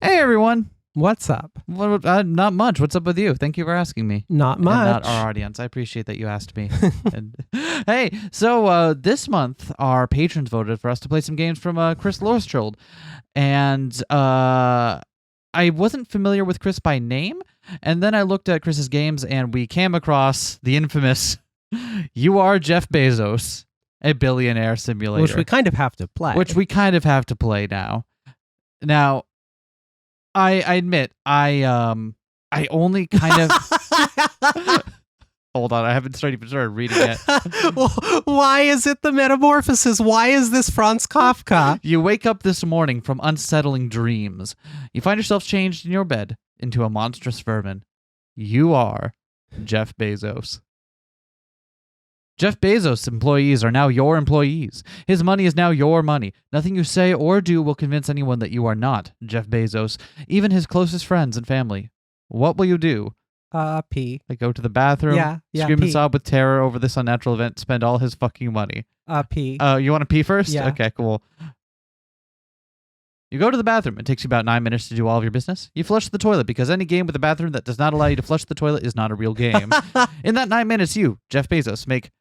Hey, everyone. What's up? Not much. What's up with you? Thank you for asking me. Not much. And not our audience. I appreciate that you asked me. And, hey, so this month, our patrons voted for us to play some games from Kris Lorischild. And I wasn't familiar with Kris by name. And then I looked at Kris's games, and we came across the infamous Are Jeff Bezos, a billionaire simulator. Which we kind of have to play. Now, I admit, I only kind of... Hold on, I haven't even started reading it. Why is it the metamorphosis? Why is this Franz Kafka? You wake up this morning from unsettling dreams. You find yourself changed in your bed into a monstrous vermin. You are Jeff Bezos. Jeff Bezos' employees are now your employees. His money is now your money. Nothing you say or do will convince anyone that you are not Jeff Bezos, even his closest friends and family. What will you do? Pee. Like go to the bathroom, scream and sob with terror over this unnatural event, spend all his fucking money. Pee. You want to pee first? Yeah. Okay, cool. You go to the bathroom. It takes you about 9 minutes to do all of your business. You flush the toilet because any game with a bathroom that does not allow you to flush the toilet is not a real game. In that 9 minutes, you, Jeff Bezos, make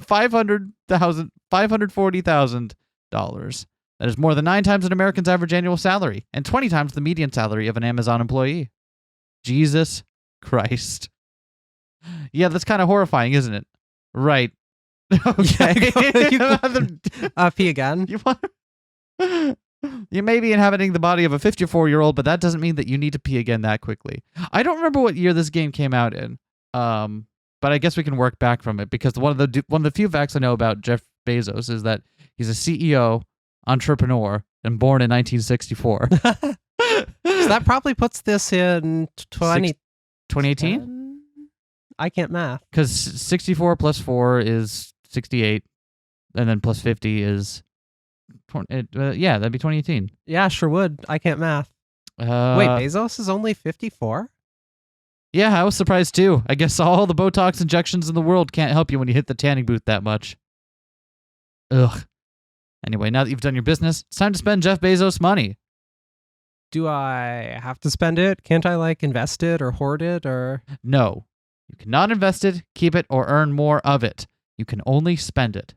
$540,000. That is more than 9 times an American's average annual salary and 20 times the median salary of an Amazon employee. Jesus Christ. Yeah, that's kind of horrifying, isn't it? Right. Okay. Pee again. You may be inhabiting the body of a 54-year-old, but that doesn't mean that you need to pee again that quickly. I don't remember what year this game came out in. But I guess we can work back from it because one of the few facts I know about Jeff Bezos is that he's a CEO, entrepreneur, and born in 1964. So that probably puts this in 2018? I can't math. Because 64 plus 4 is 68, and then plus 50 is... yeah, that'd be 2018. Yeah, sure would. I can't math. Wait, Bezos is only 54? Yeah, I was surprised too. I guess all the Botox injections in the world can't help you when you hit the tanning booth that much. Ugh. Anyway, now that you've done your business, it's time to spend Jeff Bezos' money. Do I have to spend it? Can't I, invest it or hoard it or... No. You cannot invest it, keep it, or earn more of it. You can only spend it.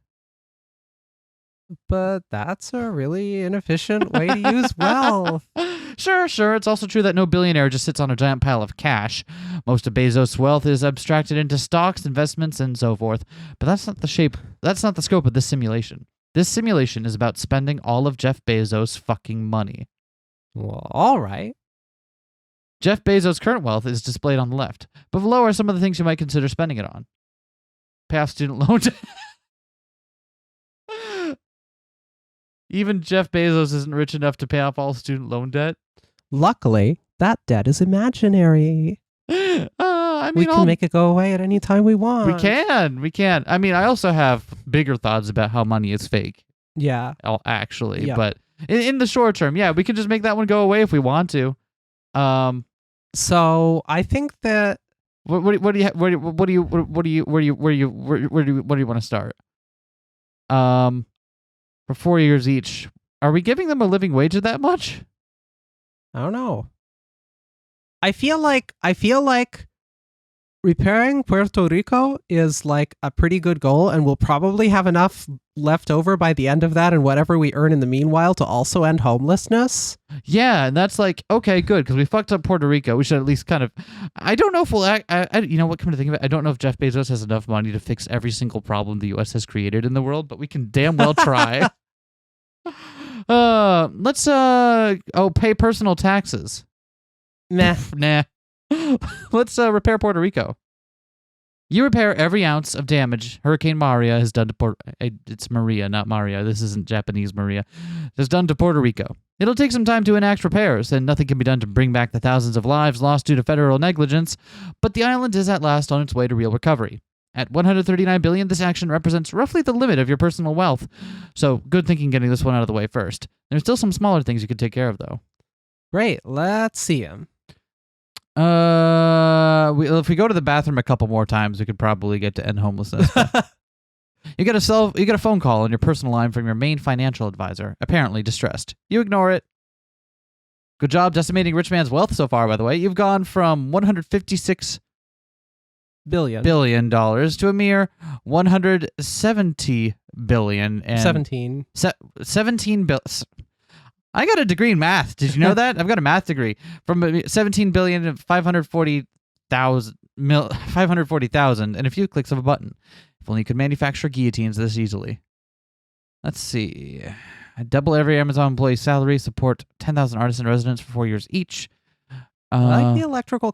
But that's a really inefficient way to use wealth. Sure. It's also true that no billionaire just sits on a giant pile of cash. Most of Bezos' wealth is abstracted into stocks, investments, and so forth. But that's not the scope of this simulation. This simulation is about spending all of Jeff Bezos' fucking money. Well, all right. Jeff Bezos' current wealth is displayed on the left, but below are some of the things you might consider spending it on. Pay off student loan debt. Even Jeff Bezos isn't rich enough to pay off all student loan debt. Luckily, that debt is imaginary. We can make it go away at any time we want. We can. I mean, I also have bigger thoughts about how money is fake. Yeah. Actually. Yeah. But in the short term, yeah, we can just make that one go away if we want to. So I think that... Where do you want to start? For 4 years each. Are we giving them a living wage of that much? I don't know. I feel like repairing Puerto Rico is a pretty good goal, and we'll probably have enough left over by the end of that and whatever we earn in the meanwhile to also end homelessness. Yeah, and that's okay, good, because we fucked up Puerto Rico. We should at least kind of... I don't know if we'll... you know what, come to think of it, I don't know if Jeff Bezos has enough money to fix every single problem the U.S. has created in the world, but we can damn well try. Let's pay personal taxes. Nah. Let's repair Puerto Rico. You repair every ounce of damage Hurricane Maria has done to it's Maria, not Maria. This isn't Japanese Maria. Has done to Puerto Rico. It'll take some time to enact repairs, and nothing can be done to bring back the thousands of lives lost due to federal negligence, but the island is at last on its way to real recovery. At $139 billion, this action represents roughly the limit of your personal wealth. So, good thinking getting this one out of the way first. There's still some smaller things you could take care of, though. Great, let's see them. If we go to the bathroom a couple more times, we could probably get to end homelessness. You get a phone call on your personal line from your main financial advisor, apparently distressed. You ignore it. Good job decimating rich man's wealth so far, by the way. You've gone from $156 billion to a mere $170 billion. And 17. 17 billion. I got a degree in math. Did you know that? I've got a math degree. From 17 billion to 540,000 and a few clicks of a button. If only you could manufacture guillotines this easily. Let's see. Double every Amazon employee's salary, support 10,000 artists and residents for 4 years each. I like the electoral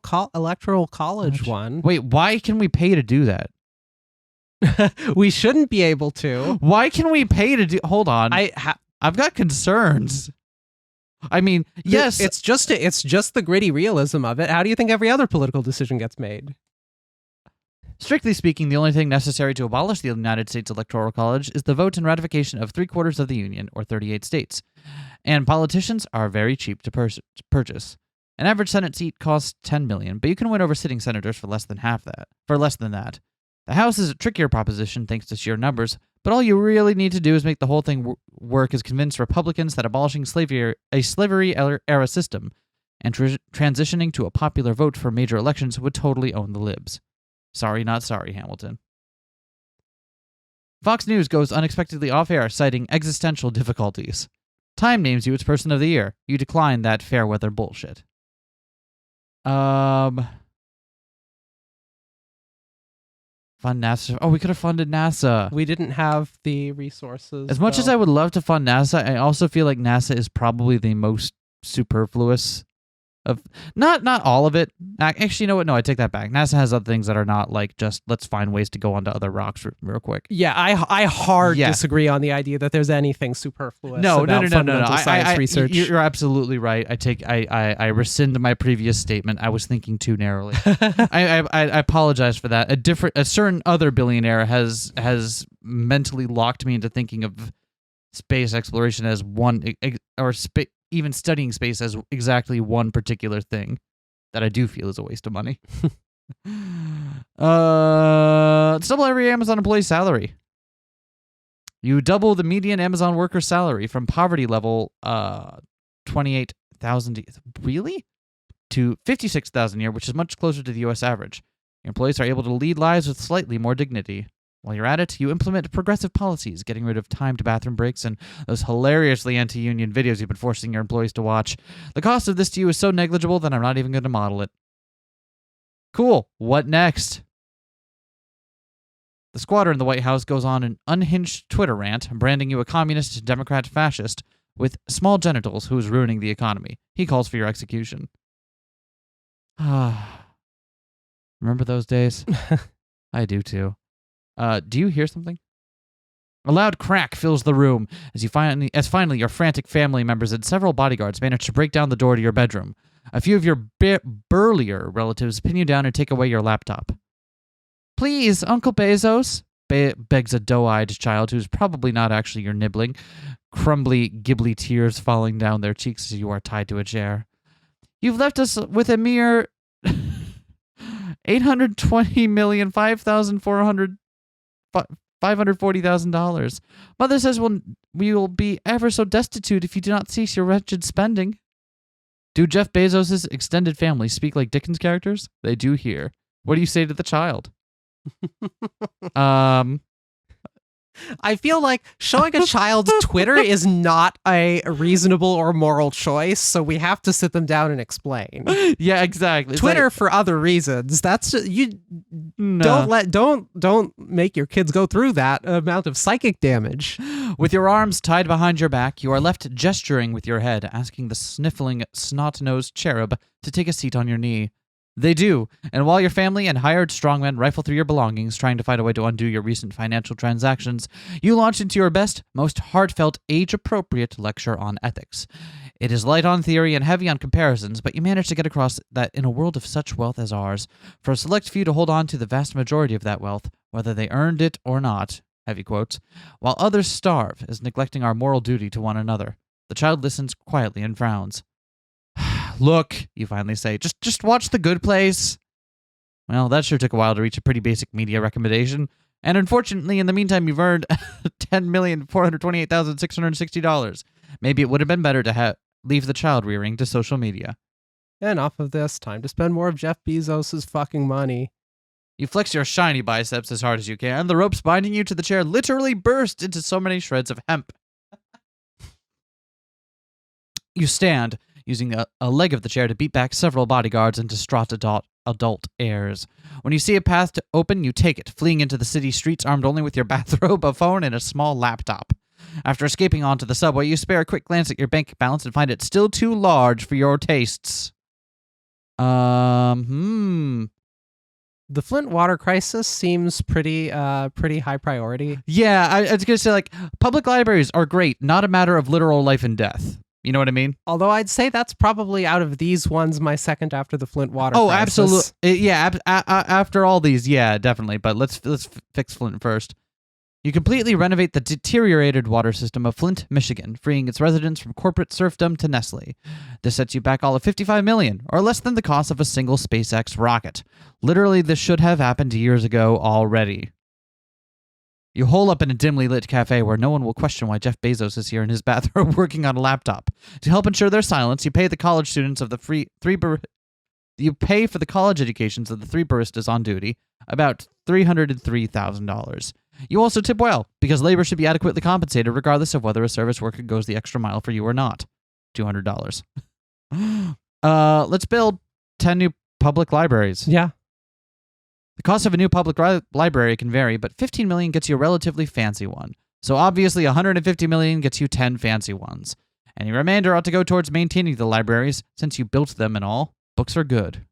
college one. Wait, why can we pay to do that? We shouldn't be able to. Why can we pay to do... Hold on. I've got concerns. I mean, yes. It's just the gritty realism of it. How do you think every other political decision gets made? Strictly speaking, the only thing necessary to abolish the United States Electoral College is the vote and ratification of 3/4 of the Union, or 38 states. And politicians are very cheap to purchase. An average Senate seat costs $10 million, but you can win over sitting senators for less than that. The House is a trickier proposition thanks to sheer numbers, but all you really need to do is make the whole thing work is convince Republicans that abolishing a slavery-era system and transitioning to a popular vote for major elections would totally own the libs. Sorry, not sorry, Hamilton. Fox News goes unexpectedly off-air, citing existential difficulties. Time names you its Person of the Year. You decline that fair-weather bullshit. Fund NASA. Oh, we could have funded NASA. We didn't have the resources. As much as I would love to fund NASA, I also feel like NASA is probably the most superfluous of not all of it. Actually, you know what? No, I take that back. NASA has other things that are not like just let's find ways to go onto other rocks real quick. Yeah, I disagree on the idea that there's anything superfluous. No. Science research. You're absolutely right. I rescind my previous statement. I was thinking too narrowly. I apologize for that. A certain other billionaire has mentally locked me into thinking of space exploration as one even studying space as exactly one particular thing that I do feel is a waste of money. It's double every Amazon employee's salary. You double the median Amazon worker's salary from poverty level $28,000 really to $56,000 a year, which is much closer to the U.S. average. Your employees are able to lead lives with slightly more dignity. While you're at it, you implement progressive policies, getting rid of timed bathroom breaks and those hilariously anti-union videos you've been forcing your employees to watch. The cost of this to you is so negligible that I'm not even going to model it. Cool. What next? The squatter in the White House goes on an unhinged Twitter rant, branding you a communist, Democrat, fascist with small genitals who is ruining the economy. He calls for your execution. Remember those days? I do too. Do you hear something? A loud crack fills the room as finally your frantic family members and several bodyguards manage to break down the door to your bedroom. A few of your burlier relatives pin you down and take away your laptop. Please, Uncle Bezos, begs a doe-eyed child who's probably not actually your nibbling, crumbly, gibbly tears falling down their cheeks as you are tied to a chair. You've left us with a mere $820,540,000. Mother says we will be ever so destitute if you do not cease your wretched spending. Do Jeff Bezos' extended family speak like Dickens characters? They do here. What do you say to the child? I feel like showing a child's Twitter is not a reasonable or moral choice, so we have to sit them down and explain. Yeah, exactly. Twitter for other reasons. That's just, you don't make your kids go through that amount of psychic damage. With your arms tied behind your back, you are left gesturing with your head, asking the sniffling, snot-nosed cherub to take a seat on your knee. They do, and while your family and hired strongmen rifle through your belongings, trying to find a way to undo your recent financial transactions, you launch into your best, most heartfelt, age-appropriate lecture on ethics. It is light on theory and heavy on comparisons, but you manage to get across that in a world of such wealth as ours, for a select few to hold on to the vast majority of that wealth, whether they earned it or not, heavy quotes, while others starve, is neglecting our moral duty to one another. The child listens quietly and frowns. Look, you finally say, just watch The Good Place. Well, that sure took a while to reach a pretty basic media recommendation. And unfortunately, in the meantime, you've earned $10,428,660. Maybe it would have been better to Leave the child rearing to social media. Enough of this. Time to spend more of Jeff Bezos' fucking money. You flex your shiny biceps as hard as you can, and the ropes binding you to the chair literally burst into so many shreds of hemp. You stand, using a leg of the chair to beat back several bodyguards and distraught adult heirs. When you see a path to open, you take it, fleeing into the city streets armed only with your bathrobe, a phone, and a small laptop. After escaping onto the subway, you spare a quick glance at your bank balance and find it still too large for your tastes. The Flint water crisis seems pretty high priority. Yeah, I was going to say, like, public libraries are great, not a matter of literal life and death. You know what I mean? Although I'd say that's probably out of these ones my second after the Flint water crisis. Oh, absolutely. Yeah, after all these, yeah, definitely. But let's fix Flint first. You completely renovate the deteriorated water system of Flint, Michigan, freeing its residents from corporate serfdom to Nestle. This sets you back all of $55 million, or less than the cost of a single SpaceX rocket. Literally, this should have happened years ago already. You hole up in a dimly lit cafe where no one will question why Jeff Bezos is here in his bathrobe working on a laptop. To help ensure their silence, you pay the college students of the you pay for the college educations of the three baristas on duty, about $303,000. You also tip well, because labor should be adequately compensated regardless of whether a service worker goes the extra mile for you or not. $200. Let's build 10 new public libraries. Yeah. The cost of a new public library can vary, but $15 million gets you a relatively fancy one. So obviously $150 million gets you 10 fancy ones. Any remainder ought to go towards maintaining the libraries, since you built them and all. Books are good.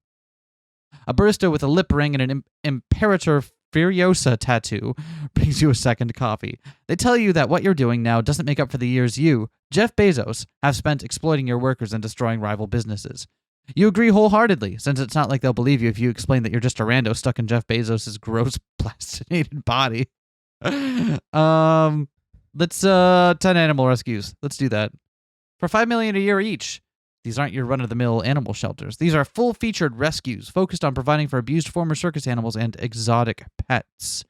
A barista with a lip ring and an Imperator Furiosa tattoo brings you a second coffee. They tell you that what you're doing now doesn't make up for the years you, Jeff Bezos, have spent exploiting your workers and destroying rival businesses. You agree wholeheartedly, since it's not like they'll believe you if you explain that you're just a rando stuck in Jeff Bezos' gross plastinated body. Let's 10 animal rescues. Let's do that. For $5 million a year each. These aren't your run-of-the-mill animal shelters. These are full-featured rescues focused on providing for abused former circus animals and exotic pets.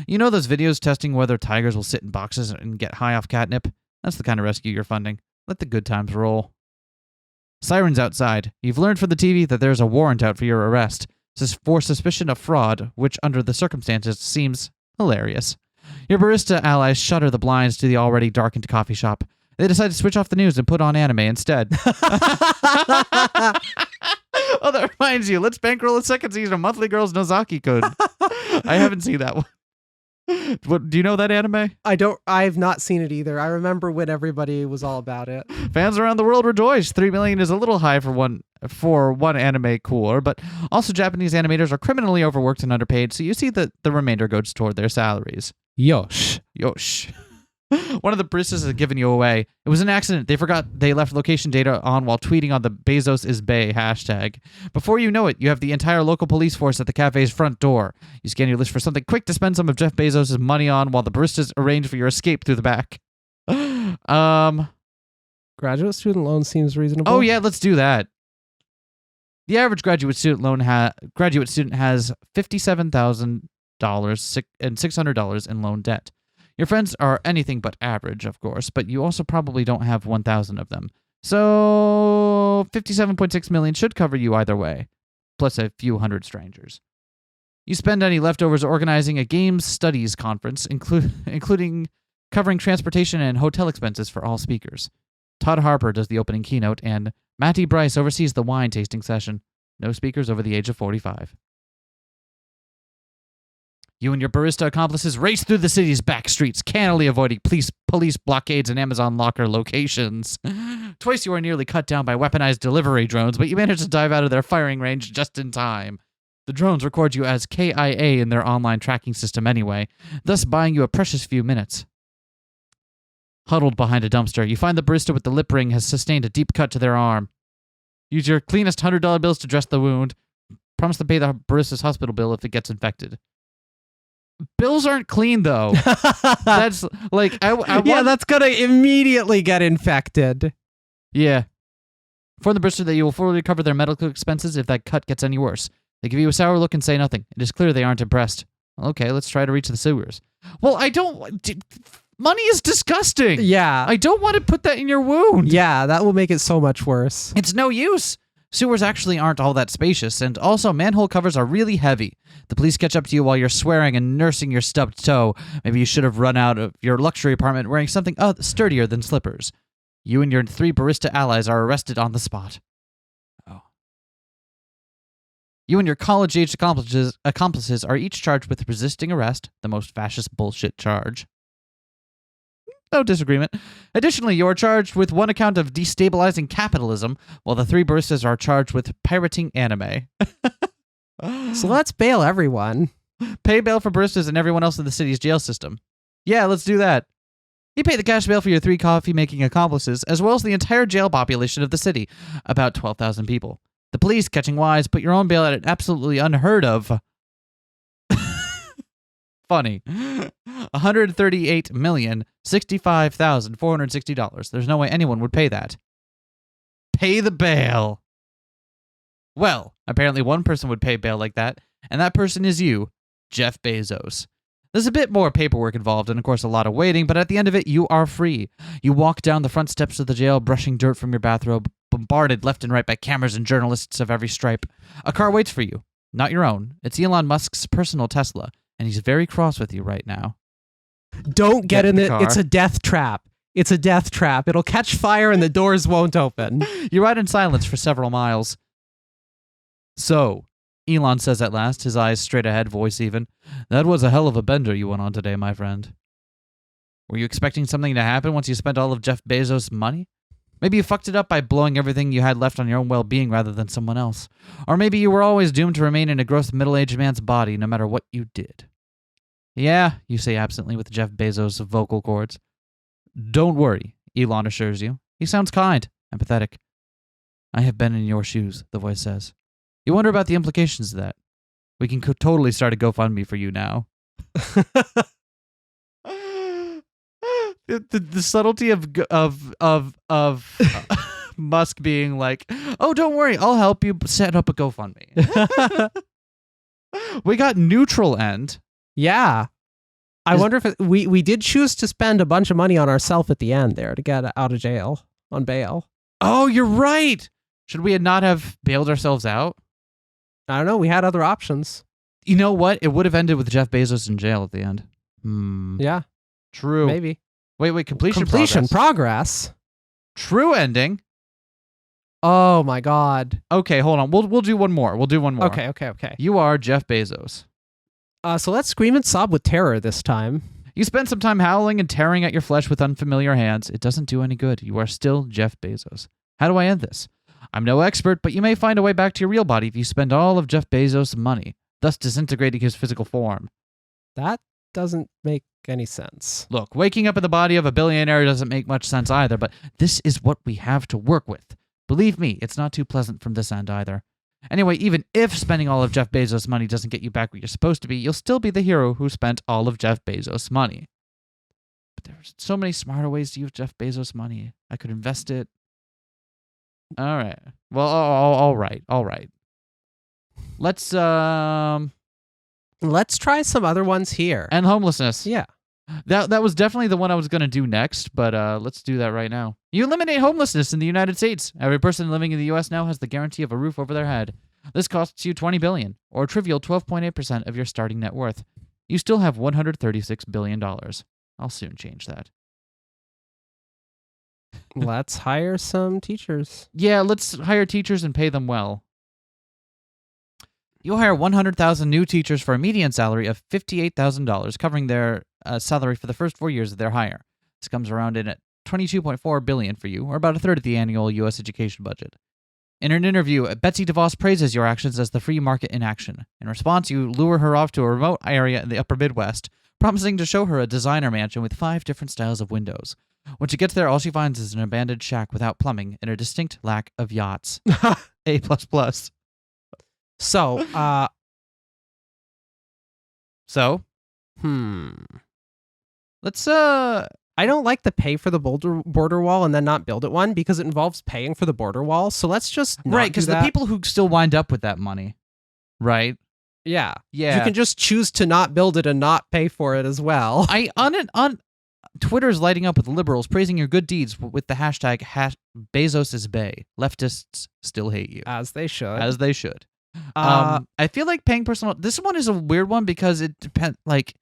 You know those videos testing whether tigers will sit in boxes and get high off catnip? That's the kind of rescue you're funding. Let the good times roll. Sirens outside. You've learned from the TV that there's a warrant out for your arrest for suspicion of fraud, which under the circumstances seems hilarious. Your barista allies shutter the blinds to the already darkened coffee shop. They decide to switch off the news and put on anime instead. Oh, that reminds you. Let's bankroll a second season of Monthly Girls Nozaki Kun. I haven't seen that one. What, do you know that anime? I've not seen it either. I remember when everybody was all about it. Fans around the world rejoice. $3 million is a little high for one anime cooler, but also Japanese animators are criminally overworked and underpaid, so you see that the remainder goes toward their salaries. Yosh. One of the baristas has given you away. It was an accident. They forgot they left location data on while tweeting on the Bezos is Bay hashtag. Before you know it, you have the entire local police force at the cafe's front door. You scan your list for something quick to spend some of Jeff Bezos' money on while the baristas arrange for your escape through the back. Graduate student loan seems reasonable. Oh yeah, let's do that. The average graduate student has $57,000 and $600 in loan debt. Your friends are anything but average, of course, but you also probably don't have 1,000 of them. So $57.6 million should cover you either way, plus a few hundred strangers. You spend any leftovers organizing a games studies conference, including covering transportation and hotel expenses for all speakers. Todd Harper does the opening keynote, and Matty Bryce oversees the wine tasting session. No speakers over the age of 45. You and your barista accomplices race through the city's back streets, cannily avoiding police blockades and Amazon locker locations. Twice you are nearly cut down by weaponized delivery drones, but you manage to dive out of their firing range just in time. The drones record you as KIA in their online tracking system anyway, thus buying you a precious few minutes. Huddled behind a dumpster, you find the barista with the lip ring has sustained a deep cut to their arm. Use your cleanest $100 bills to dress the wound. Promise to pay the barista's hospital bill if it gets infected. Bills aren't clean, though. That's like... yeah, that's going to immediately get infected. Yeah. Inform the barista that you will fully cover their medical expenses if that cut gets any worse. They give you a sour look and say nothing. It is clear they aren't impressed. Okay, let's try to reach the sewers. Well, I don't... Money is disgusting. Yeah. I don't want to put that in your wound. Yeah, that will make it so much worse. It's no use. Sewers actually aren't all that spacious, and also manhole covers are really heavy. The police catch up to you while you're swearing and nursing your stubbed toe. Maybe you should have run out of your luxury apartment wearing something sturdier than slippers. You and your 3 barista allies are arrested on the spot. Oh. You and your college-aged accomplices are each charged with resisting arrest, the most fascist bullshit charge. No disagreement. Additionally, you are charged with 1 account of destabilizing capitalism, while the 3 baristas are charged with pirating anime. So let's bail everyone. Pay bail for baristas and everyone else in the city's jail system. Yeah, let's do that. You pay the cash bail for your 3 coffee-making accomplices, as well as the entire jail population of the city, about 12,000 people. The police, catching wise, put your own bail at an absolutely unheard of... funny. $138,065,460. There's no way anyone would pay that. Pay the bail. Well, apparently one person would pay bail like that, and that person is you, Jeff Bezos. There's a bit more paperwork involved and, of course, a lot of waiting, but at the end of it, you are free. You walk down the front steps of the jail, brushing dirt from your bathrobe, bombarded left and right by cameras and journalists of every stripe. A car waits for you. Not your own. It's Elon Musk's personal Tesla, and he's very cross with you right now. Don't get in it. car. It's a death trap. It's a death trap. It'll catch fire and the doors won't open. You ride in silence for several miles. So, Elon says at last, his eyes straight ahead, voice even, that was a hell of a bender you went on today, my friend. Were you expecting something to happen once you spent all of Jeff Bezos' money? Maybe you fucked it up by blowing everything you had left on your own well-being rather than someone else. Or maybe you were always doomed to remain in a gross middle-aged man's body no matter what you did. Yeah, you say absently with Jeff Bezos' vocal cords. Don't worry, Elon assures you. He sounds kind, empathetic. I have been in your shoes, the voice says. You wonder about the implications of that. We can totally start a GoFundMe for you now. The subtlety of Musk being like, oh, don't worry, I'll help you set up a GoFundMe. We got neutral end. Yeah. I wonder if we did choose to spend a bunch of money on ourselves at the end there to get out of jail on bail. Oh, you're right. Should we not have bailed ourselves out? I don't know. We had other options. You know what? It would have ended with Jeff Bezos in jail at the end. Yeah. True. Maybe. Wait. Completion progress. True ending. Oh my God. Okay, hold on. We'll do one more. Okay. You are Jeff Bezos. So let's scream and sob with terror this time. You spend some time howling and tearing at your flesh with unfamiliar hands. It doesn't do any good. You are still Jeff Bezos. How do I end this? I'm no expert, but you may find a way back to your real body if you spend all of Jeff Bezos' money, thus disintegrating his physical form. That doesn't make any sense. Look, waking up in the body of a billionaire doesn't make much sense either, but this is what we have to work with. Believe me, it's not too pleasant from this end either. Anyway, even if spending all of Jeff Bezos' money doesn't get you back where you're supposed to be, you'll still be the hero who spent all of Jeff Bezos' money. But there's so many smarter ways to use Jeff Bezos' money. I could invest it. All right. Well, all right. Let's try some other ones here. end homelessness. Yeah. That was definitely the one I was going to do next, but let's do that right now. You eliminate homelessness in the United States. Every person living in the U.S. now has the guarantee of a roof over their head. This costs you $20 billion, or a trivial 12.8% of your starting net worth. You still have $136 billion. I'll soon change that. Let's hire some teachers. Yeah, let's hire teachers and pay them well. You'll hire 100,000 new teachers for a median salary of $58,000, covering their salary for the first 4 years of their hire. This comes around in at $22.4 billion for you, or about a third of the annual U.S. education budget. In an interview, Betsy DeVos praises your actions as the free market in action. In response, you lure her off to a remote area in the upper Midwest, promising to show her a designer mansion with 5 different styles of windows. When she gets there, all she finds is an abandoned shack without plumbing and a distinct lack of yachts. A++. So, let's I don't like the pay for the border wall and then not build it one because it involves paying for the border wall. So let's just not right, because the people who still wind up with that money, right? Yeah. Yeah. You can just choose to not build it and not pay for it as well. Twitter's lighting up with liberals praising your good deeds with the hashtag Bezos is Bay. Leftists still hate you. As they should. As they should. I feel like paying personal... This one is a weird one because it depends... Like,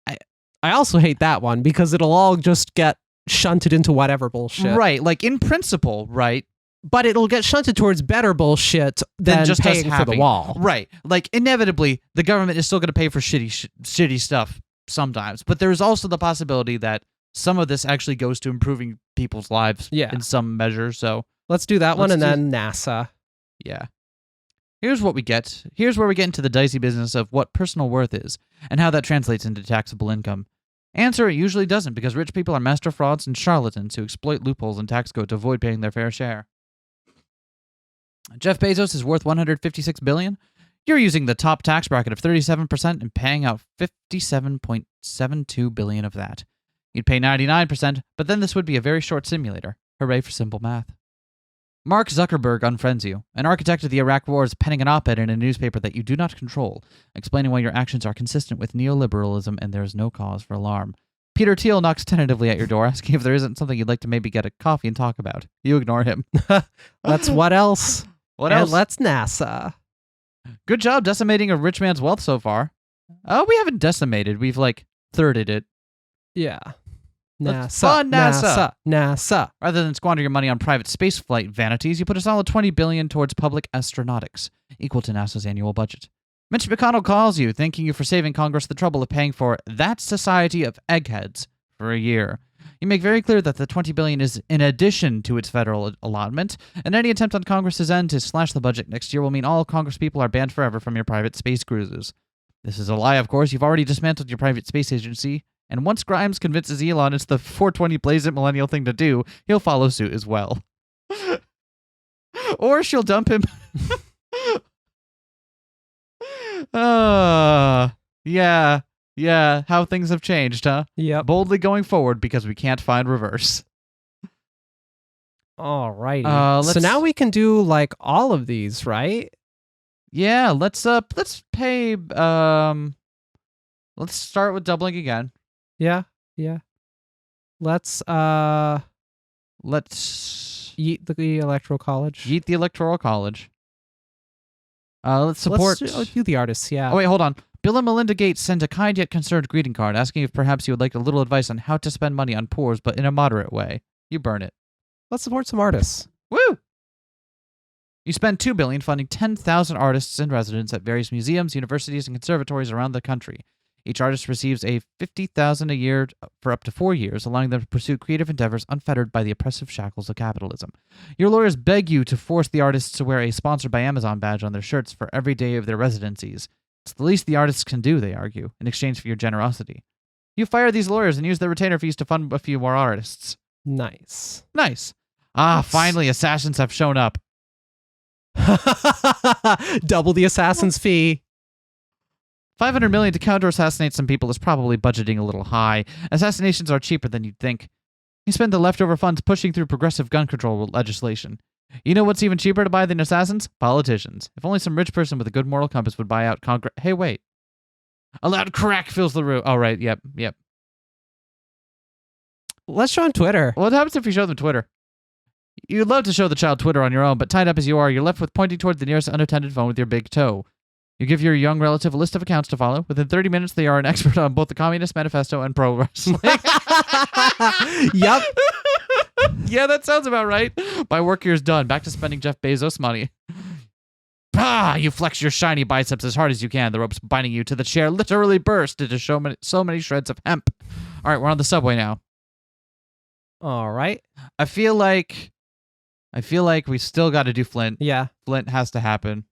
I also hate that one because it'll all just get shunted into whatever bullshit. right, like in principle, right? But it'll get shunted towards better bullshit than just us paying for the having- wall. Right. Like, inevitably, the government is still going to pay for shitty stuff sometimes. But there's also the possibility that some of this actually goes to improving people's lives in some measure. So let's do that one and then NASA. Yeah. Here's what we get. Here's where we get into the dicey business of what personal worth is and how that translates into taxable income. Answer, it usually doesn't, because rich people are master frauds and charlatans who exploit loopholes in tax code to avoid paying their fair share. Jeff Bezos is worth $156 billion. You're using the top tax bracket of 37% and paying out $57.72 billion of that. You'd pay 99%, but then this would be a very short simulator. Hooray for simple math. Mark Zuckerberg unfriends you. An architect of the Iraq War is penning an op-ed in a newspaper that you do not control, explaining why your actions are consistent with neoliberalism and there is no cause for alarm. Peter Thiel knocks tentatively at your door, asking if there isn't something you'd like to maybe get a coffee and talk about. You ignore him. That's what else? What else? And let's NASA. Good job decimating a rich man's wealth so far. Oh, we haven't decimated. We've, like, thirded it. Yeah. Let's NASA. fund NASA. NASA. Rather than squander your money on private spaceflight vanities, you put a solid $20 billion towards public astronautics, equal to NASA's annual budget. Mitch McConnell calls you, thanking you for saving Congress the trouble of paying for that society of eggheads for a year. You make very clear that the $20 billion is in addition to its federal allotment, and any attempt on Congress's end to slash the budget next year will mean all Congress people are banned forever from your private space cruises. This is a lie, of course. You've already dismantled your private space agency, and once Grimes convinces Elon it's the 420 blaze it millennial thing to do, he'll follow suit as well. Or she'll dump him. Yeah, how things have changed, huh? Yep. Boldly going forward because we can't find reverse. Alrighty. So now we can do like all of these, right? Yeah, let's pay let's start with doubling again. Yeah. Let's Let's yeet the Electoral College. yeet the Electoral College. Let's support... Let's do the artists, yeah. Oh, wait, hold on. Bill and Melinda Gates sent a kind yet concerned greeting card asking if perhaps you would like a little advice on how to spend money on poors, but in a moderate way. You burn it. Let's support some artists. Woo! You spend $2 billion funding 10,000 artists in residence at various museums, universities, and conservatories around the country. Each artist receives a $50,000 a year for up to 4 years, allowing them to pursue creative endeavors unfettered by the oppressive shackles of capitalism. Your lawyers beg you to force the artists to wear a Sponsored by Amazon badge on their shirts for every day of their residencies. It's the least the artists can do, they argue, in exchange for your generosity. You fire these lawyers and use their retainer fees to fund a few more artists. Nice. Finally, assassins have shown up. Double the assassin's fee. $500 million to counter-assassinate some people is probably budgeting a little high. Assassinations are cheaper than you'd think. You spend the leftover funds pushing through progressive gun control legislation. You know what's even cheaper to buy than assassins? Politicians. If only some rich person with a good moral compass would buy out Congress. Hey, wait. A loud crack fills the room. Oh, right. Yep. Let's show on Twitter. What happens if you show them Twitter? You'd love to show the child Twitter on your own, but tied up as you are, you're left with pointing toward the nearest unattended phone with your big toe. You give your young relative a list of accounts to follow. Within 30 minutes, they are an expert on both the Communist Manifesto and pro wrestling. Yep. Yeah, that sounds about right. My work here is done. Back to spending Jeff Bezos money. You flex your shiny biceps as hard as you can. The ropes binding you to the chair literally burst into so many shreds of hemp. All right, we're on the subway now. All right. I feel like we still got to do Flint. Yeah. Flint has to happen.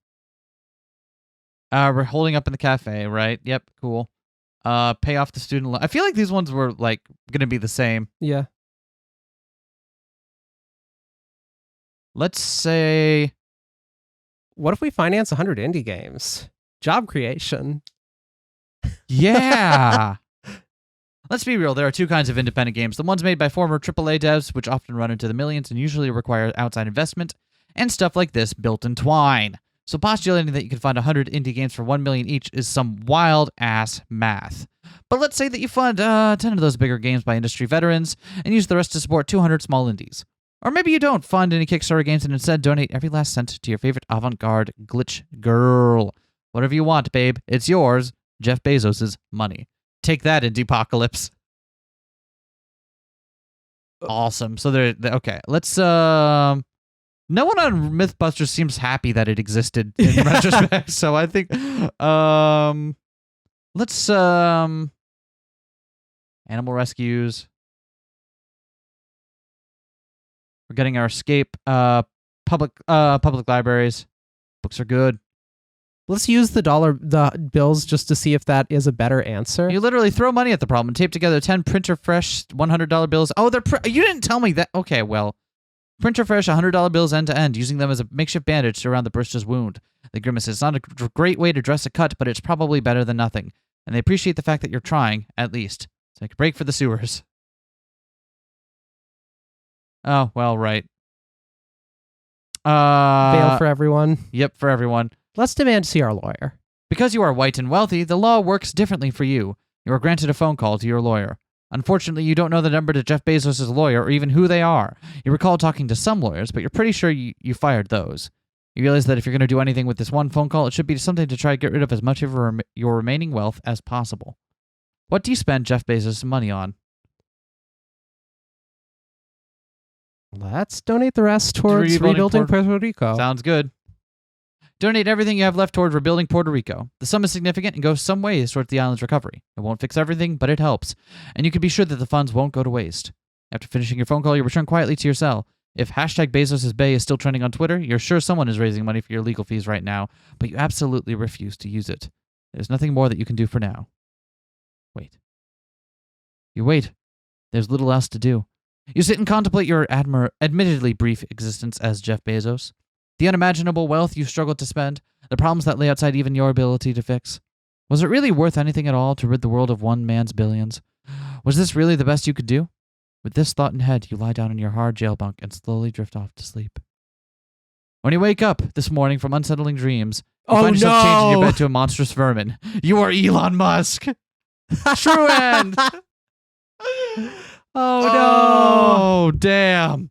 We're holding up in the cafe, right? Yep, cool. Pay off the student loan. I feel like these ones were like going to be the same. Yeah. Let's say... What if we finance 100 indie games? Job creation. Yeah. Let's be real. There are two kinds of independent games. The ones made by former AAA devs, which often run into the millions and usually require outside investment, and stuff like this built in Twine. So postulating that you can find 100 indie games for $1 million each is some wild-ass math. But let's say that you fund 10 of those bigger games by industry veterans and use the rest to support 200 small indies. Or maybe you don't fund any Kickstarter games and instead donate every last cent to your favorite avant-garde glitch girl. Whatever you want, babe. It's yours. Jeff Bezos' money. Take that, Indiepocalypse. Awesome. So okay. Let's no one on Mythbusters seems happy that it existed in retrospect. So I think let's animal rescues. We're getting our escape public libraries. Books are good. Let's use the bills just to see if that is a better answer. You literally throw money at the problem and tape together 10 printer fresh $100 bills. Oh, you didn't tell me that. Okay, well, printer fresh $100 bills end to end, using them as a makeshift bandage to around the barista's wound. The grimace is not a great way to dress a cut, but it's probably better than nothing. And they appreciate the fact that you're trying, at least. Take a break for the sewers. Oh, well, right. Bail for everyone. Yep, for everyone. Let's demand to see our lawyer. Because you are white and wealthy, the law works differently for you. You are granted a phone call to your lawyer. Unfortunately, you don't know the number to Jeff Bezos' lawyer or even who they are. You recall talking to some lawyers, but you're pretty sure you fired those. You realize that if you're going to do anything with this one phone call, it should be something to try to get rid of as much of your remaining wealth as possible. What do you spend Jeff Bezos' money on? Let's donate the rest towards rebuilding Puerto Rico. Sounds good. Donate everything you have left toward rebuilding Puerto Rico. The sum is significant and goes some ways towards the island's recovery. It won't fix everything, but it helps. And you can be sure that the funds won't go to waste. After finishing your phone call, you return quietly to your cell. If #Bezos'sBay is still trending on Twitter, you're sure someone is raising money for your legal fees right now, but you absolutely refuse to use it. There's nothing more that you can do for now. Wait. You wait. There's little else to do. You sit and contemplate your admittedly brief existence as Jeff Bezos. The unimaginable wealth you struggled to spend, the problems that lay outside even your ability to fix. Was it really worth anything at all to rid the world of one man's billions? Was this really the best you could do? With this thought in head, you lie down in your hard jail bunk and slowly drift off to sleep. When you wake up this morning from unsettling dreams, you find yourself changing your bed to a monstrous vermin. You are Elon Musk. True end. Oh, no. Damn.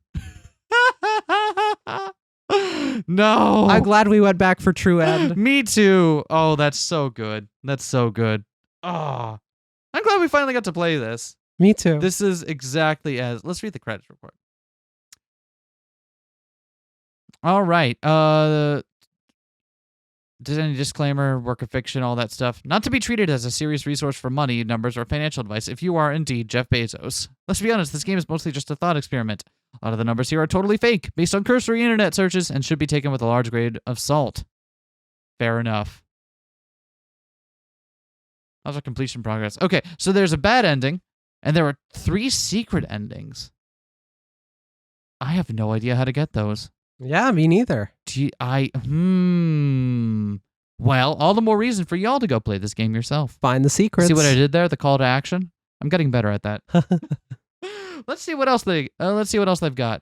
No. I'm glad we went back for true end. Me too. Oh, that's so good. That's so good. Oh, I'm glad we finally got to play this. Me too. This is exactly as... Let's read the credits report. All right. Any disclaimer, work of fiction, all that stuff. Not to be treated as a serious resource for money, numbers, or financial advice if you are indeed Jeff Bezos. Let's be honest, this game is mostly just a thought experiment. A lot of the numbers here are totally fake, based on cursory internet searches, and should be taken with a large grade of salt. Fair enough. How's our completion progress? Okay, so there's a bad ending, and there are 3 secret endings. I have no idea how to get those. Yeah, me neither. Well, all the more reason for y'all to go play this game yourself. Find the secrets. See what I did there? The call to action? I'm getting better at that. Let's see what else they've got.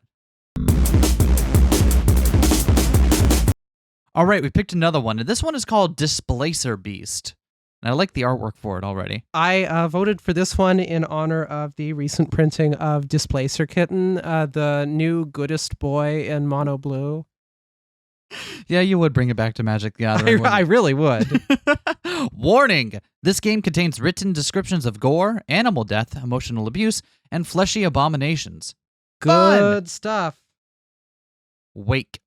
All right, we picked another one. And this one is called Displacer Beast. And I like the artwork for it already. I voted for this one in honor of the recent printing of Displacer Kitten, the new goodest boy in mono blue. Yeah, you would bring it back to Magic the Gathering. I really would. Warning! This game contains written descriptions of gore, animal death, emotional abuse, and fleshy abominations. Good stuff. Wake.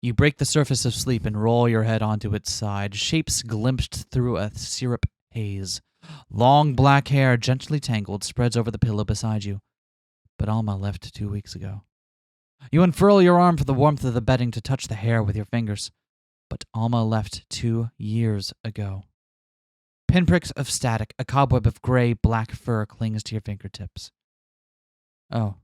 You break the surface of sleep and roll your head onto its side, shapes glimpsed through a syrup haze. Long black hair, gently tangled, spreads over the pillow beside you. But Alma left 2 weeks ago. You unfurl your arm for the warmth of the bedding to touch the hair with your fingers. But Alma left 2 years ago. Pinpricks of static, a cobweb of gray-black fur clings to your fingertips. Oh.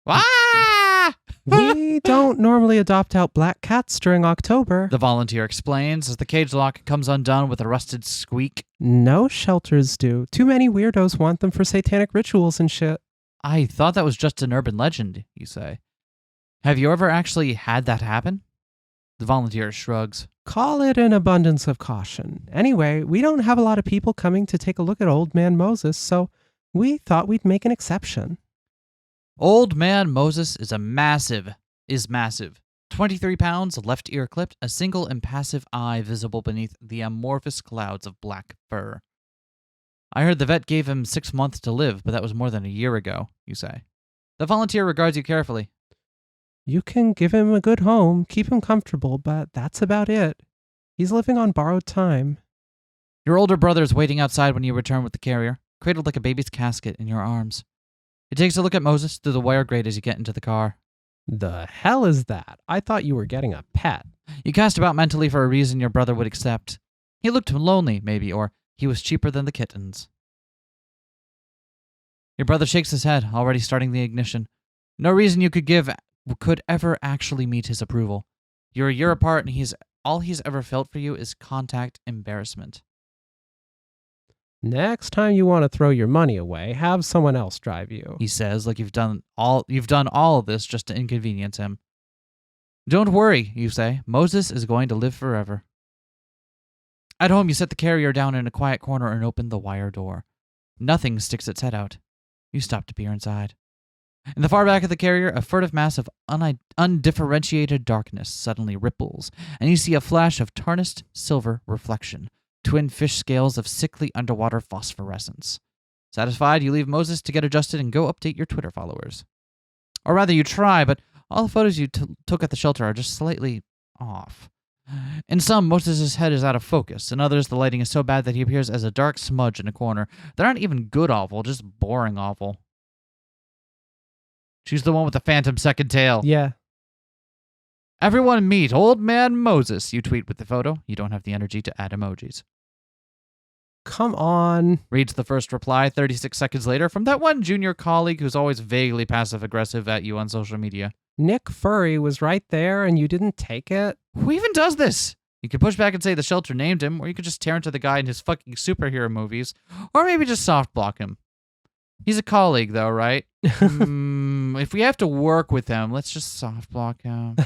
Ah! We don't normally adopt out black cats during October. The volunteer explains as the cage lock comes undone with a rusted squeak. No shelters do. Too many weirdos want them for satanic rituals and shit. I thought that was just an urban legend, you say. Have you ever actually had that happen? The volunteer shrugs. Call it an abundance of caution. Anyway, we don't have a lot of people coming to take a look at Old Man Moses, so we thought we'd make an exception. Old Man Moses is massive. 23 pounds, left ear clipped, a single impassive eye visible beneath the amorphous clouds of black fur. I heard the vet gave him 6 months to live, but that was more than a year ago, you say. The volunteer regards you carefully. You can give him a good home, keep him comfortable, but that's about it. He's living on borrowed time. Your older brother is waiting outside when you return with the carrier, cradled like a baby's casket in your arms. He takes a look at Moses through the wire grate as you get into the car. The hell is that? I thought you were getting a pet. You cast about mentally for a reason your brother would accept. He looked lonely, maybe, or he was cheaper than the kittens. Your brother shakes his head, already starting the ignition. No reason you could give could ever actually meet his approval. You're a year apart, and all he's ever felt for you is contact embarrassment. Next time you want to throw your money away, have someone else drive you. He says, like you've done all of this just to inconvenience him. Don't worry, you say. Moses is going to live forever. At home, you set the carrier down in a quiet corner and open the wire door. Nothing sticks its head out. You stop to peer inside. In the far back of the carrier, a furtive mass of undifferentiated darkness suddenly ripples, and you see a flash of tarnished silver reflection, twin fish scales of sickly underwater phosphorescence. Satisfied, you leave Moses to get adjusted and go update your Twitter followers. Or rather, you try, but all the photos you took at the shelter are just slightly off. In some, Moses' head is out of focus. In others, the lighting is so bad that he appears as a dark smudge in a corner. They're not even good awful, just boring awful. She's the one with the phantom second tail. Yeah. Everyone meet Old Man Moses, you tweet with the photo. You don't have the energy to add emojis. Come on. Reads the first reply 36 seconds later from that one junior colleague who's always vaguely passive-aggressive at you on social media. Nick Furry was right there and you didn't take it? Who even does this? You could push back and say the shelter named him, or you could just tear into the guy in his fucking superhero movies, or maybe just soft block him. He's a colleague, though, right? If we have to work with him, let's just soft block him.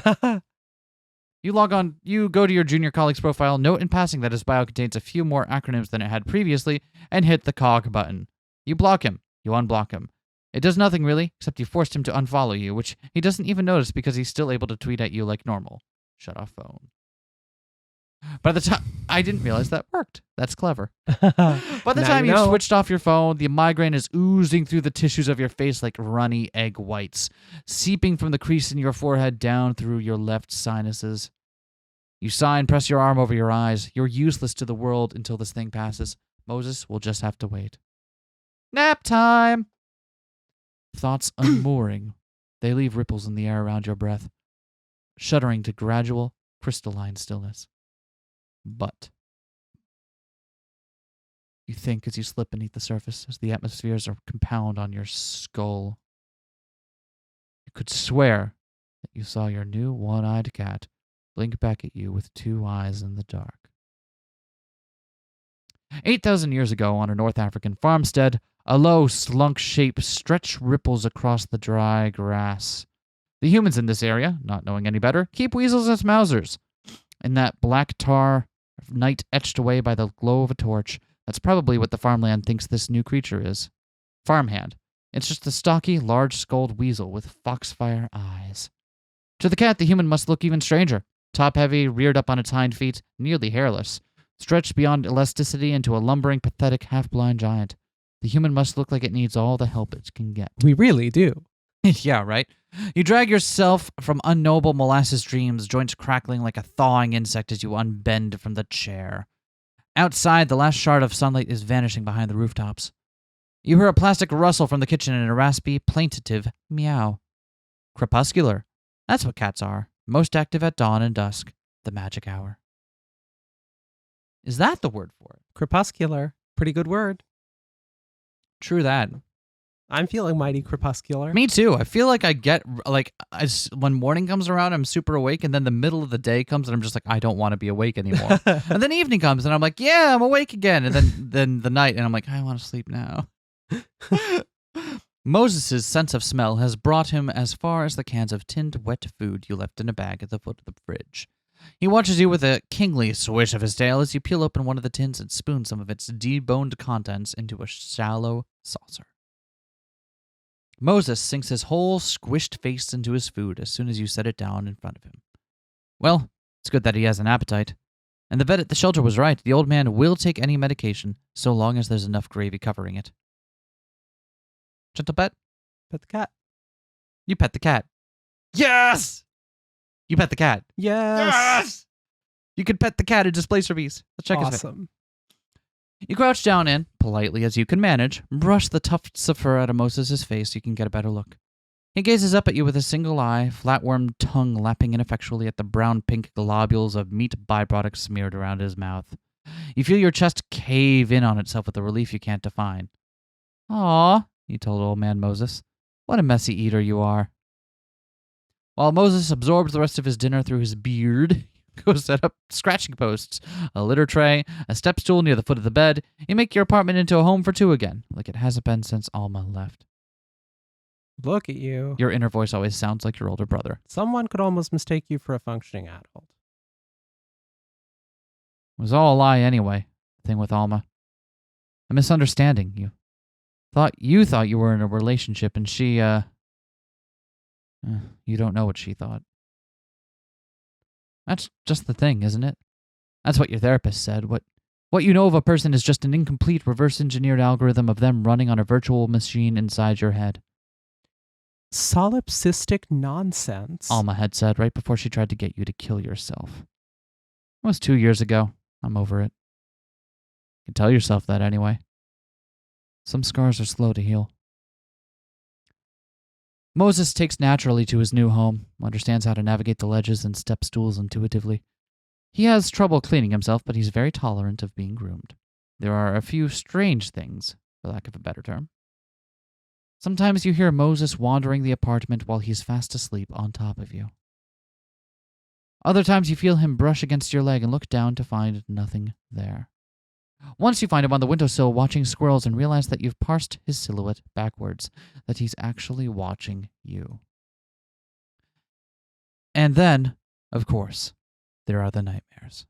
You go to your junior colleague's profile, note in passing that his bio contains a few more acronyms than it had previously, and hit the cog button. You block him. You unblock him. It does nothing really, except you forced him to unfollow you, which he doesn't even notice because he's still able to tweet at you like normal. Shut off phone. By the time I didn't realize that worked. That's clever. By the time you've switched off your phone, the migraine is oozing through the tissues of your face like runny egg whites, seeping from the crease in your forehead down through your left sinuses. You sigh and press your arm over your eyes. You're useless to the world until this thing passes. Moses will just have to wait. Nap time! Thoughts unmooring. They leave ripples in the air around your breath, shuddering to gradual, crystalline stillness. But you think as you slip beneath the surface, as the atmospheres are compound on your skull. You could swear that you saw your new one-eyed cat blink back at you with two eyes in the dark. 8,000 years ago, on a North African farmstead, a low, slunk shape stretched ripples across the dry grass. The humans in this area, not knowing any better, keep weasels as mousers. In that black tar night etched away by the glow of a torch, that's probably what the farmland thinks this new creature is. Farmhand. It's just a stocky, large-skulled weasel with foxfire eyes. To the cat, the human must look even stranger. Top-heavy, reared up on its hind feet, nearly hairless, stretched beyond elasticity into a lumbering, pathetic, half-blind giant. The human must look like it needs all the help it can get. We really do. Yeah, right? You drag yourself from unknowable molasses dreams, joints crackling like a thawing insect as you unbend from the chair. Outside, the last shard of sunlight is vanishing behind the rooftops. You hear a plastic rustle from the kitchen and a raspy, plaintive meow. Crepuscular. That's what cats are. Most active at dawn and dusk. The magic hour. Is that the word for it? Crepuscular. Pretty good word. True that. I'm feeling mighty crepuscular. Me too. I feel like I get, when morning comes around, I'm super awake, and then the middle of the day comes, and I'm just like, I don't want to be awake anymore. And then evening comes, and I'm like, yeah, I'm awake again. And then the night, and I'm like, I want to sleep now. Moses' sense of smell has brought him as far as the cans of tinned wet food you left in a bag at the foot of the fridge. He watches you with a kingly swish of his tail as you peel open one of the tins and spoon some of its deboned contents into a shallow saucer. Moses sinks his whole squished face into his food as soon as you set it down in front of him. Well, it's good that he has an appetite. And the vet at the shelter was right. The old man will take any medication so long as there's enough gravy covering it. Gentle pet? Pet the cat. You pet the cat. Yes! You pet the cat. Yes! You can pet the cat in Displacer Beast. Let's check his face. Awesome. You crouch down and, politely as you can manage, brush the tufts of fur out of Moses' face so you can get a better look. He gazes up at you with a single eye, flatworm tongue lapping ineffectually at the brown-pink globules of meat byproducts smeared around his mouth. You feel your chest cave in on itself with a relief you can't define. "Aw," you told old man Moses. "What a messy eater you are." While Moses absorbs the rest of his dinner through his beard, go set up scratching posts, a litter tray, a step stool near the foot of the bed. You make your apartment into a home for two again, like it hasn't been since Alma left. Look at you. Your inner voice always sounds like your older brother. Someone could almost mistake you for a functioning adult. It was all a lie anyway, the thing with Alma. A misunderstanding. You thought you were in a relationship and she, you don't know what she thought. That's just the thing, isn't it? That's what your therapist said. What you know of a person is just an incomplete reverse-engineered algorithm of them running on a virtual machine inside your head. Solipsistic nonsense. Alma had said right before she tried to get you to kill yourself. It was 2 years ago. I'm over it. You can tell yourself that anyway. Some scars are slow to heal. Moses takes naturally to his new home, understands how to navigate the ledges and step stools intuitively. He has trouble cleaning himself, but he's very tolerant of being groomed. There are a few strange things, for lack of a better term. Sometimes you hear Moses wandering the apartment while he's fast asleep on top of you. Other times you feel him brush against your leg and look down to find nothing there. Once you find him on the windowsill watching squirrels and realize that you've parsed his silhouette backwards, that he's actually watching you. And then, of course, there are the nightmares.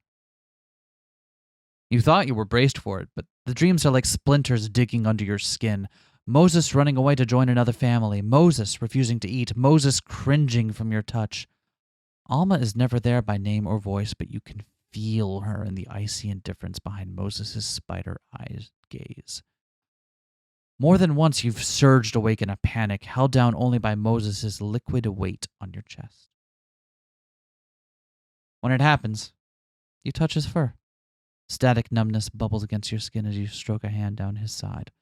You thought you were braced for it, but the dreams are like splinters digging under your skin. Moses running away to join another family. Moses refusing to eat. Moses cringing from your touch. Alma is never there by name or voice, but you can feel her in the icy indifference behind Moses' spider-eyed gaze. More than once you've surged awake in a panic, held down only by Moses' liquid weight on your chest. When it happens, you touch his fur. Static numbness bubbles against your skin as you stroke a hand down his side.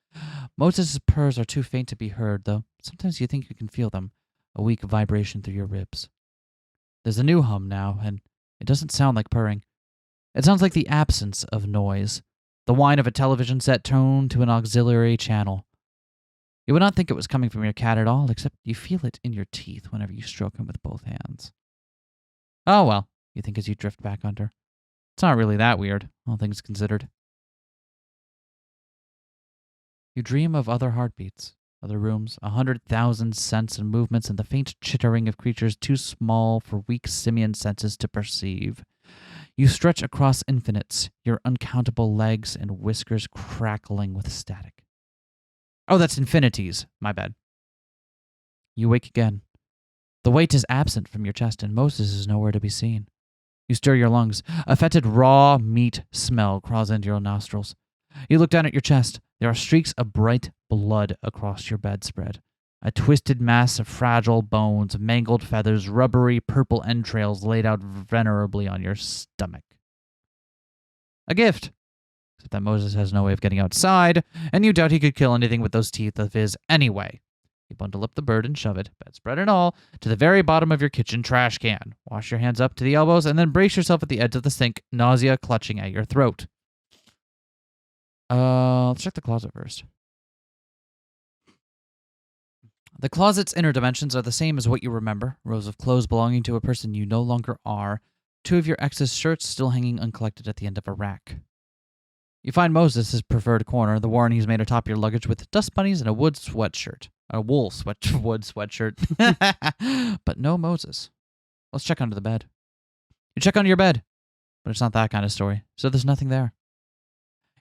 Moses' purrs are too faint to be heard, though sometimes you think you can feel them, a weak vibration through your ribs. There's a new hum now, and it doesn't sound like purring. It sounds like the absence of noise, the whine of a television set toned to an auxiliary channel. You would not think it was coming from your cat at all, except you feel it in your teeth whenever you stroke him with both hands. Oh well, you think as you drift back under. It's not really that weird, all things considered. You dream of other heartbeats, other rooms, 100,000 scents and movements, and the faint chittering of creatures too small for weak simian senses to perceive. You stretch across infinites, your uncountable legs and whiskers crackling with static. Oh, that's infinities. My bad. You wake again. The weight is absent from your chest, and Moses is nowhere to be seen. You stir your lungs. A fetid raw meat smell crawls into your nostrils. You look down at your chest. There are streaks of bright blood across your bedspread. A twisted mass of fragile bones, mangled feathers, rubbery purple entrails laid out venerably on your stomach. A gift. Except that Moses has no way of getting outside, and you doubt he could kill anything with those teeth of his anyway. You bundle up the bird and shove it, bedspread and all, to the very bottom of your kitchen trash can. Wash your hands up to the elbows, and then brace yourself at the edge of the sink, nausea clutching at your throat. Let's check the closet first. The closet's inner dimensions are the same as what you remember. Rows of clothes belonging to a person you no longer are. 2 of your ex's shirts still hanging uncollected at the end of a rack. You find Moses' preferred corner, the warren he's made atop your luggage with dust bunnies and a wool sweatshirt. But no Moses. Let's check under the bed. You check under your bed, but it's not that kind of story, so there's nothing there.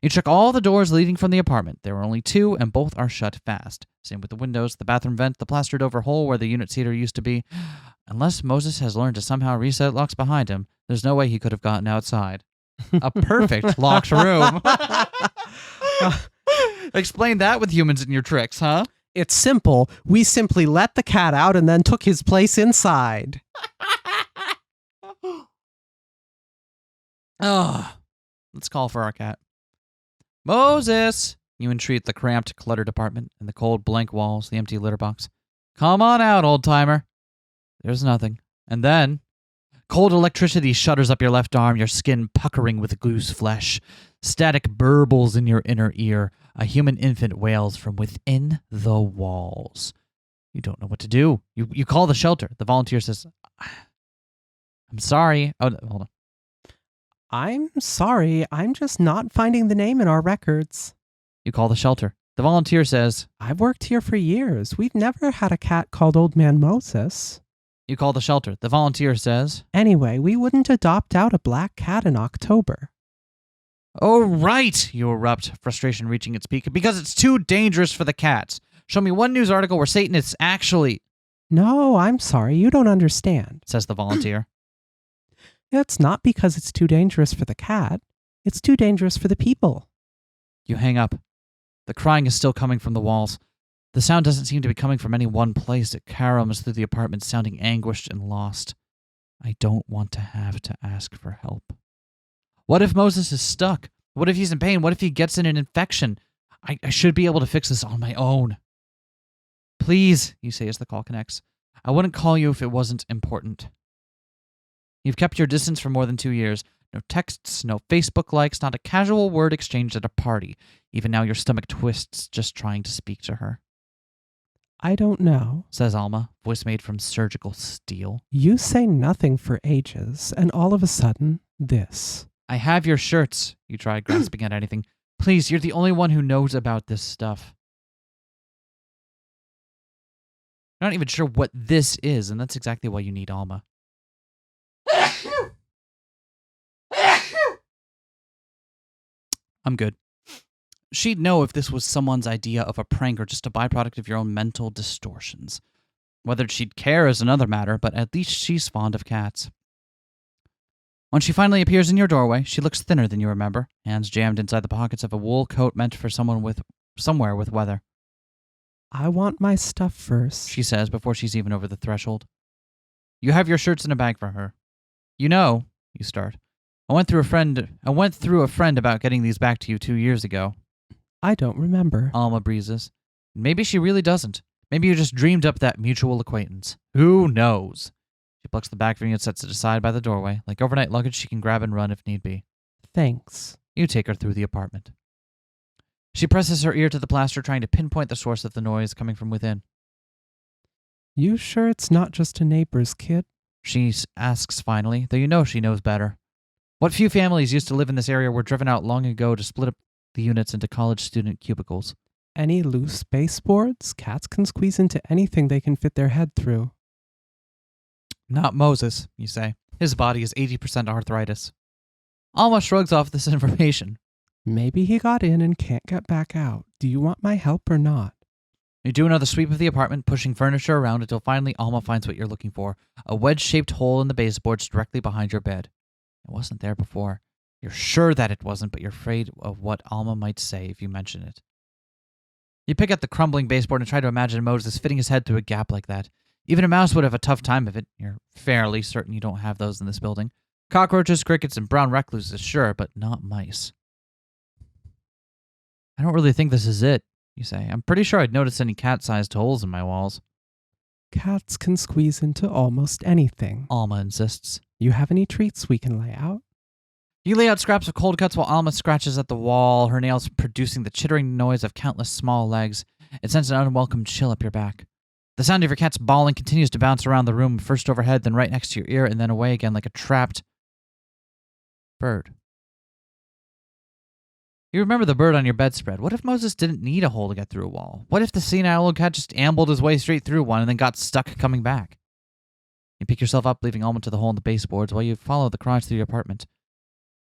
You check all the doors leading from the apartment. There are only 2, and both are shut fast. Same with the windows, the bathroom vent, the plastered-over hole where the unit seater used to be. Unless Moses has learned to somehow reset locks behind him, there's no way he could have gotten outside. A perfect locked room. Explain that with humans and your tricks, huh? It's simple. We simply let the cat out and then took his place inside. Oh, let's call for our cat. Moses! You entreat the cramped, cluttered apartment and the cold, blank walls, the empty litter box. Come on out, old-timer. There's nothing. And then, cold electricity shudders up your left arm, your skin puckering with goose flesh. Static burbles in your inner ear. A human infant wails from within the walls. You don't know what to do. You call the shelter. The volunteer says, I'm sorry. Oh, hold on. I'm sorry. I'm just not finding the name in our records. You call the shelter. The volunteer says, I've worked here for years. We've never had a cat called Old Man Moses. You call the shelter. The volunteer says, Anyway, we wouldn't adopt out a black cat in October. Oh, right, you erupt, frustration reaching its peak, because it's too dangerous for the cats. Show me one news article where Satanists actually... No, I'm sorry. You don't understand, says the volunteer. It's not because it's too dangerous for the cat. It's too dangerous for the people. You hang up. The crying is still coming from the walls. The sound doesn't seem to be coming from any one place. It caroms through the apartment, sounding anguished and lost. I don't want to have to ask for help. What if Moses is stuck? What if he's in pain? What if he gets in an infection? I should be able to fix this on my own. Please, you say as the call connects. I wouldn't call you if it wasn't important. You've kept your distance for more than 2 years. No texts, no Facebook likes, not a casual word exchanged at a party. Even now your stomach twists just trying to speak to her. I don't know, says Alma, voice made from surgical steel. You say nothing for ages, and all of a sudden, this. I have your shirts. You try grasping at anything. Please, you're the only one who knows about this stuff. You're not even sure what this is, and that's exactly why you need Alma. I'm good. She'd know if this was someone's idea of a prank or just a byproduct of your own mental distortions. Whether she'd care is another matter, but at least she's fond of cats. When she finally appears in your doorway, she looks thinner than you remember, hands jammed inside the pockets of a wool coat meant for someone with somewhere with weather. I want my stuff first, she says before she's even over the threshold. You have your shirts in a bag for her. You know, you start. I went through a friend about getting these back to you 2 years ago. I don't remember. Alma breezes. Maybe she really doesn't. Maybe you just dreamed up that mutual acquaintance. Who knows? She plucks the bag from you and sets it aside by the doorway. Like overnight luggage she can grab and run if need be. Thanks. You take her through the apartment. She presses her ear to the plaster, trying to pinpoint the source of the noise coming from within. You sure it's not just a neighbor's kid? She asks finally, though you know she knows better. What few families used to live in this area were driven out long ago to split up the units into college student cubicles. Any loose baseboards? Cats can squeeze into anything they can fit their head through. Not Moses, you say. His body is 80% arthritis. Alma shrugs off this information. Maybe he got in and can't get back out. Do you want my help or not? You do another sweep of the apartment, pushing furniture around until finally Alma finds what you're looking for. A wedge-shaped hole in the baseboards directly behind your bed. It wasn't there before. You're sure that it wasn't, but you're afraid of what Alma might say if you mention it. You pick up the crumbling baseboard and try to imagine Moses fitting his head through a gap like that. Even a mouse would have a tough time of it. You're fairly certain you don't have those in this building. Cockroaches, crickets, and brown recluses, sure, but not mice. I don't really think this is it, you say. I'm pretty sure I'd noticed any cat-sized holes in my walls. Cats can squeeze into almost anything, Alma insists. You have any treats we can lay out? You lay out scraps of cold cuts while Alma scratches at the wall, her nails producing the chittering noise of countless small legs. It sends an unwelcome chill up your back. The sound of your cat's bawling continues to bounce around the room, first overhead, then right next to your ear, and then away again like a trapped bird. You remember the bird on your bedspread. What if Moses didn't need a hole to get through a wall? What if the senile old cat just ambled his way straight through one and then got stuck coming back? You pick yourself up, leaving Alma to the hole in the baseboards while you follow the cries through your apartment.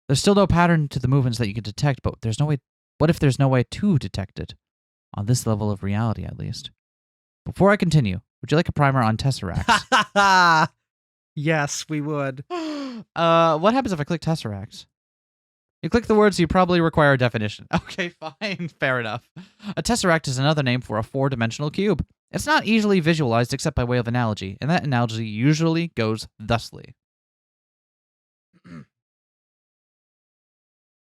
There's still no pattern to the movements that you can detect, but there's no way. What if there's no way to detect it? On this level of reality, at least. Before I continue, would you like a primer on tesseracts? Yes, we would. What happens if I click tesseracts? You click the words, so you probably require a definition. Okay, fine. Fair enough. A tesseract is another name for a 4-dimensional cube. It's not easily visualized except by way of analogy, and that analogy usually goes thusly.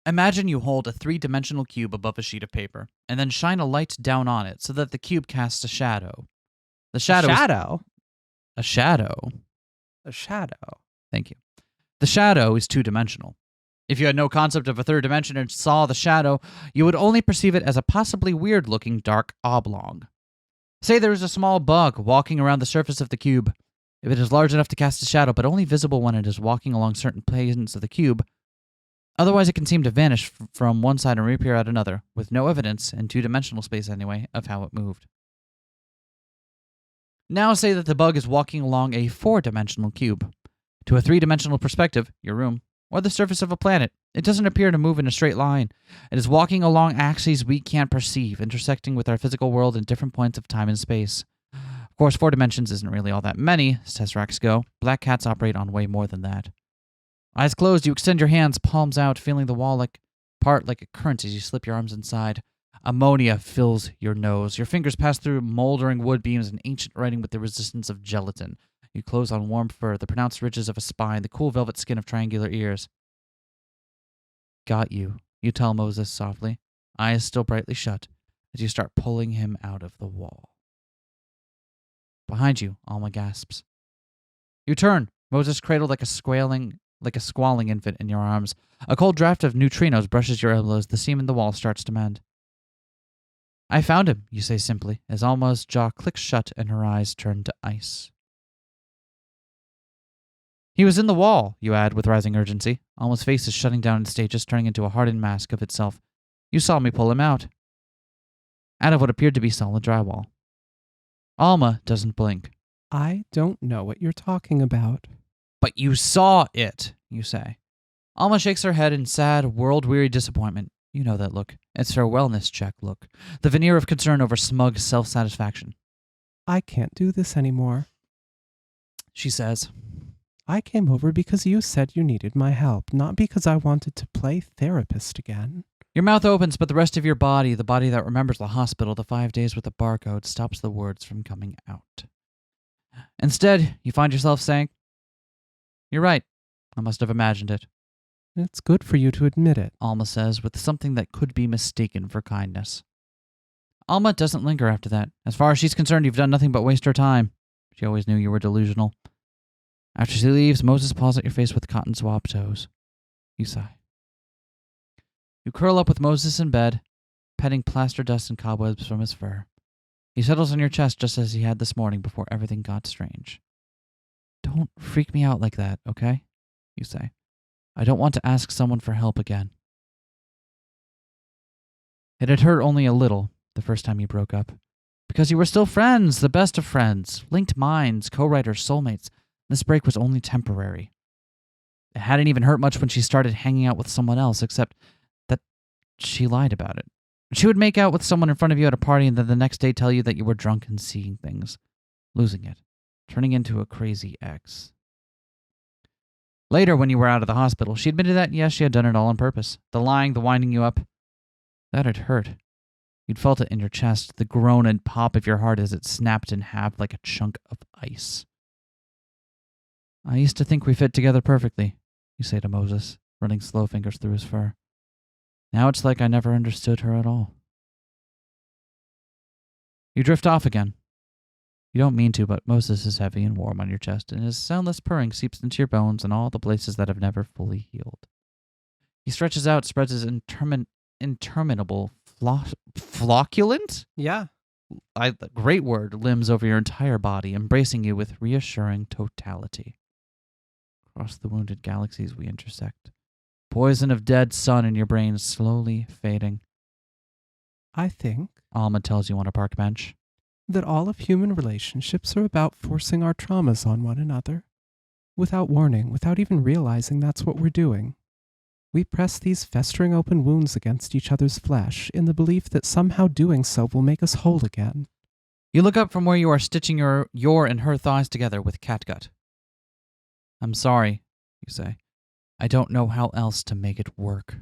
Imagine you hold a 3-dimensional cube above a sheet of paper, and then shine a light down on it so that the cube casts a shadow. The shadow. A shadow. A shadow. Thank you. The shadow is 2-dimensional. If you had no concept of a third dimension and saw the shadow, you would only perceive it as a possibly weird-looking dark oblong. Say there is a small bug walking around the surface of the cube. If it is large enough to cast a shadow, but only visible when it is walking along certain planes of the cube, otherwise it can seem to vanish from one side and reappear at another, with no evidence, in 2-dimensional space anyway, of how it moved. Now say that the bug is walking along a 4-dimensional cube. To a 3-dimensional perspective, your room, or the surface of a planet, it doesn't appear to move in a straight line. It is walking along axes we can't perceive, intersecting with our physical world in different points of time and space. Of course, 4 dimensions isn't really all that many, as tesseracts go. Black cats operate on way more than that. Eyes closed, you extend your hands, palms out, feeling the wall part like a current as you slip your arms inside. Ammonia fills your nose. Your fingers pass through moldering wood beams and ancient writing with the resistance of gelatin. You close on warm fur, the pronounced ridges of a spine, the cool velvet skin of triangular ears. Got you, you tell Moses softly, eyes still brightly shut, as you start pulling him out of the wall. Behind you, Alma gasps. You turn, Moses cradled like a squalling infant in your arms. A cold draft of neutrinos brushes your elbows, the seam in the wall starts to mend. I found him, you say simply, as Alma's jaw clicks shut and her eyes turn to ice. He was in the wall, you add with rising urgency. Alma's face is shutting down in stages, turning into a hardened mask of itself. You saw me pull him out. Out of what appeared to be solid drywall. Alma doesn't blink. I don't know what you're talking about. But you saw it, you say. Alma shakes her head in sad, world-weary disappointment. You know that look. It's her wellness check look. The veneer of concern over smug self-satisfaction. I can't do this anymore, she says. I came over because you said you needed my help, not because I wanted to play therapist again. Your mouth opens, but the rest of your body, the body that remembers the hospital, the 5 days with the barcode, stops the words from coming out. Instead, you find yourself saying, "You're right. I must have imagined it." It's good for you to admit it, Alma says, with something that could be mistaken for kindness. Alma doesn't linger after that. As far as she's concerned, you've done nothing but waste her time. She always knew you were delusional. After she leaves, Moses paws at your face with cotton swab toes. You sigh. You curl up with Moses in bed, petting plaster dust and cobwebs from his fur. He settles on your chest just as he had this morning before everything got strange. Don't freak me out like that, okay? You say. I don't want to ask someone for help again. It had hurt only a little the first time you broke up. Because you were still friends, the best of friends, linked minds, co-writers, soulmates. This break was only temporary. It hadn't even hurt much when she started hanging out with someone else, except that she lied about it. She would make out with someone in front of you at a party and then the next day tell you that you were drunk and seeing things, losing it, turning into a crazy ex. Later, when you were out of the hospital, she admitted that, yes, she had done it all on purpose. The lying, the winding you up, that had hurt. You'd felt it in your chest, the groan and pop of your heart as it snapped in half like a chunk of ice. I used to think we fit together perfectly, you say to Moses, running slow fingers through his fur. Now it's like I never understood her at all. You drift off again. You don't mean to, but Moses is heavy and warm on your chest, and his soundless purring seeps into your bones and all the places that have never fully healed. He stretches out, spreads his interminable flocculent? Yeah. Great word, limbs over your entire body, embracing you with reassuring totality. Across the wounded galaxies we intersect. Poison of dead sun in your brain slowly fading. I think, Alma tells you on a park bench, that all of human relationships are about forcing our traumas on one another. Without warning, without even realizing that's what we're doing. We press these festering open wounds against each other's flesh in the belief that somehow doing so will make us whole again. You look up from where you are stitching your and her thighs together with catgut. I'm sorry, you say. I don't know how else to make it work.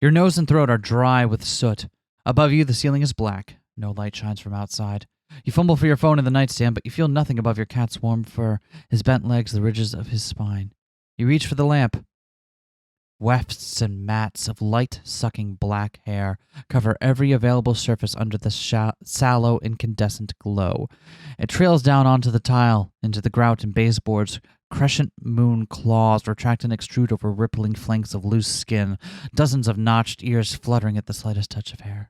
Your nose and throat are dry with soot. Above you, the ceiling is black. No light shines from outside. You fumble for your phone in the nightstand, but you feel nothing above your cat's warm fur, his bent legs, the ridges of his spine. You reach for the lamp. Wefts and mats of light-sucking black hair cover every available surface under the sallow, incandescent glow. It trails down onto the tile, into the grout and baseboards. Crescent moon claws retract and extrude over rippling flanks of loose skin, dozens of notched ears fluttering at the slightest touch of hair.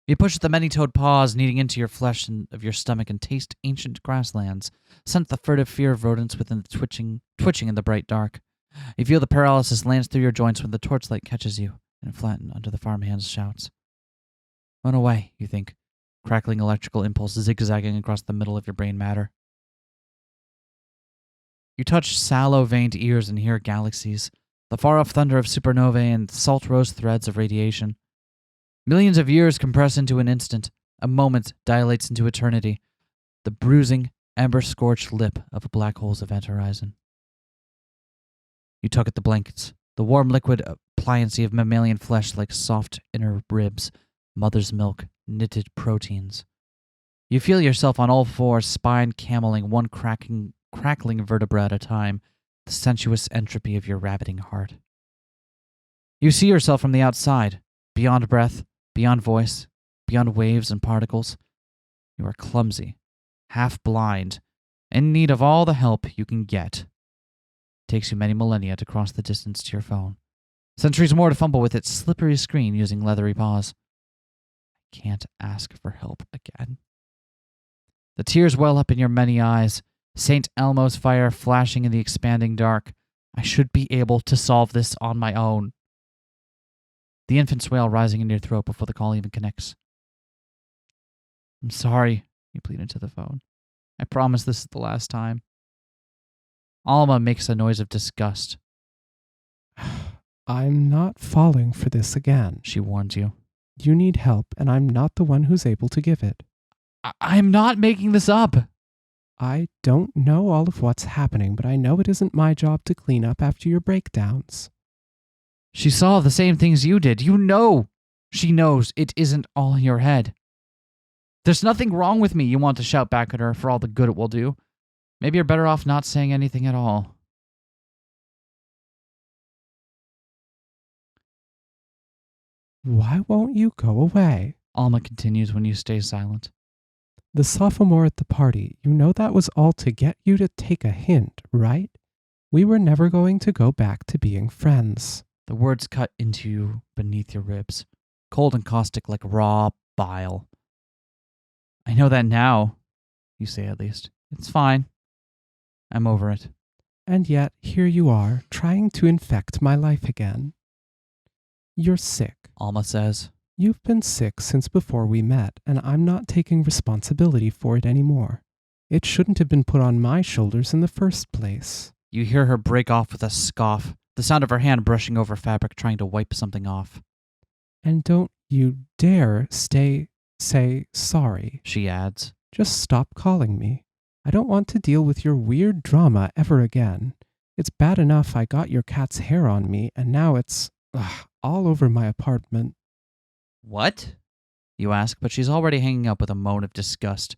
You push at the many-toed paws kneading into your flesh and of your stomach and taste ancient grasslands, scent the furtive fear of rodents within the twitching in the bright dark. You feel the paralysis lance through your joints when the torchlight catches you and flatten under the farmhand's shouts. Run away, you think, crackling electrical impulses zigzagging across the middle of your brain matter. You touch sallow-veined ears and hear galaxies, the far-off thunder of supernovae and salt-rose threads of radiation. Millions of years compress into an instant. A moment dilates into eternity. The bruising, ember-scorched lip of a black hole's event horizon. You tug at the blankets, the warm liquid pliancy of mammalian flesh like soft inner ribs, mother's milk, knitted proteins. You feel yourself on all fours, spine cameling, one crackling vertebra at a time, the sensuous entropy of your rabbiting heart. You see yourself from the outside, beyond breath, beyond voice, beyond waves and particles. You are clumsy, half-blind, in need of all the help you can get. It takes you many millennia to cross the distance to your phone. Centuries more to fumble with its slippery screen using leathery paws. I can't ask for help again. The tears well up in your many eyes, St. Elmo's fire flashing in the expanding dark. I should be able to solve this on my own. The infant's wail rising in your throat before the call even connects. I'm sorry, you plead into the phone. I promise this is the last time. Alma makes a noise of disgust. I'm not falling for this again, she warns you. You need help, and I'm not the one who's able to give it. I'm not making this up. I don't know all of what's happening, but I know it isn't my job to clean up after your breakdowns. She saw the same things you did. You know. She knows it isn't all in your head. There's nothing wrong with me, you want to shout back at her for all the good it will do. Maybe you're better off not saying anything at all. Why won't you go away? Alma continues when you stay silent. The sophomore at the party, you know that was all to get you to take a hint, right? We were never going to go back to being friends. The words cut into you beneath your ribs, cold and caustic like raw bile. I know that now, you say at least. It's fine. I'm over it. And yet, here you are, trying to infect my life again. You're sick, Alma says. You've been sick since before we met, and I'm not taking responsibility for it anymore. It shouldn't have been put on my shoulders in the first place. You hear her break off with a scoff, the sound of her hand brushing over fabric trying to wipe something off. And don't you dare say sorry, she adds. Just stop calling me. I don't want to deal with your weird drama ever again. It's bad enough I got your cat's hair on me, and now it's all over my apartment. What? You ask, but she's already hanging up with a moan of disgust.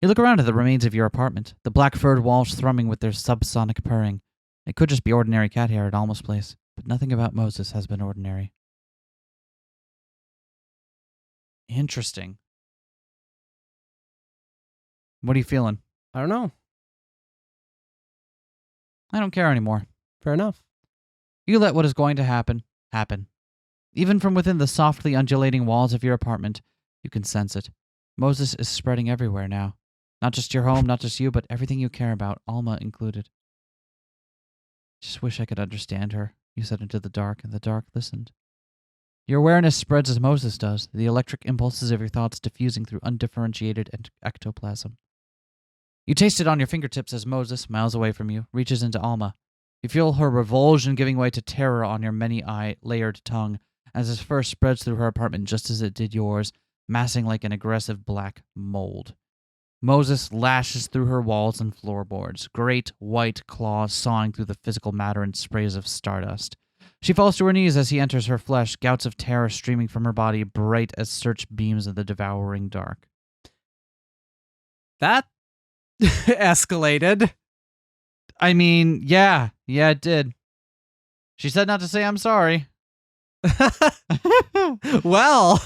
You look around at the remains of your apartment, the black furred walls thrumming with their subsonic purring. It could just be ordinary cat hair at Alma's place, but nothing about Moses has been ordinary. Interesting. What are you feeling? I don't know. I don't care anymore. Fair enough. You let what is going to happen, happen. Even from within the softly undulating walls of your apartment, you can sense it. Moses is spreading everywhere now. Not just your home, not just you, but everything you care about, Alma included. Just wish I could understand her, you said into the dark, and the dark listened. Your awareness spreads as Moses does, the electric impulses of your thoughts diffusing through undifferentiated ectoplasm. You taste it on your fingertips as Moses, miles away from you, reaches into Alma. You feel her revulsion giving way to terror on your many-layered tongue as his fur spreads through her apartment just as it did yours, massing like an aggressive black mold. Moses lashes through her walls and floorboards, great white claws sawing through the physical matter in sprays of stardust. She falls to her knees as he enters her flesh, gouts of terror streaming from her body, bright as search beams of the devouring dark. That escalated. I mean, yeah, it did. She said not to say I'm sorry. Well,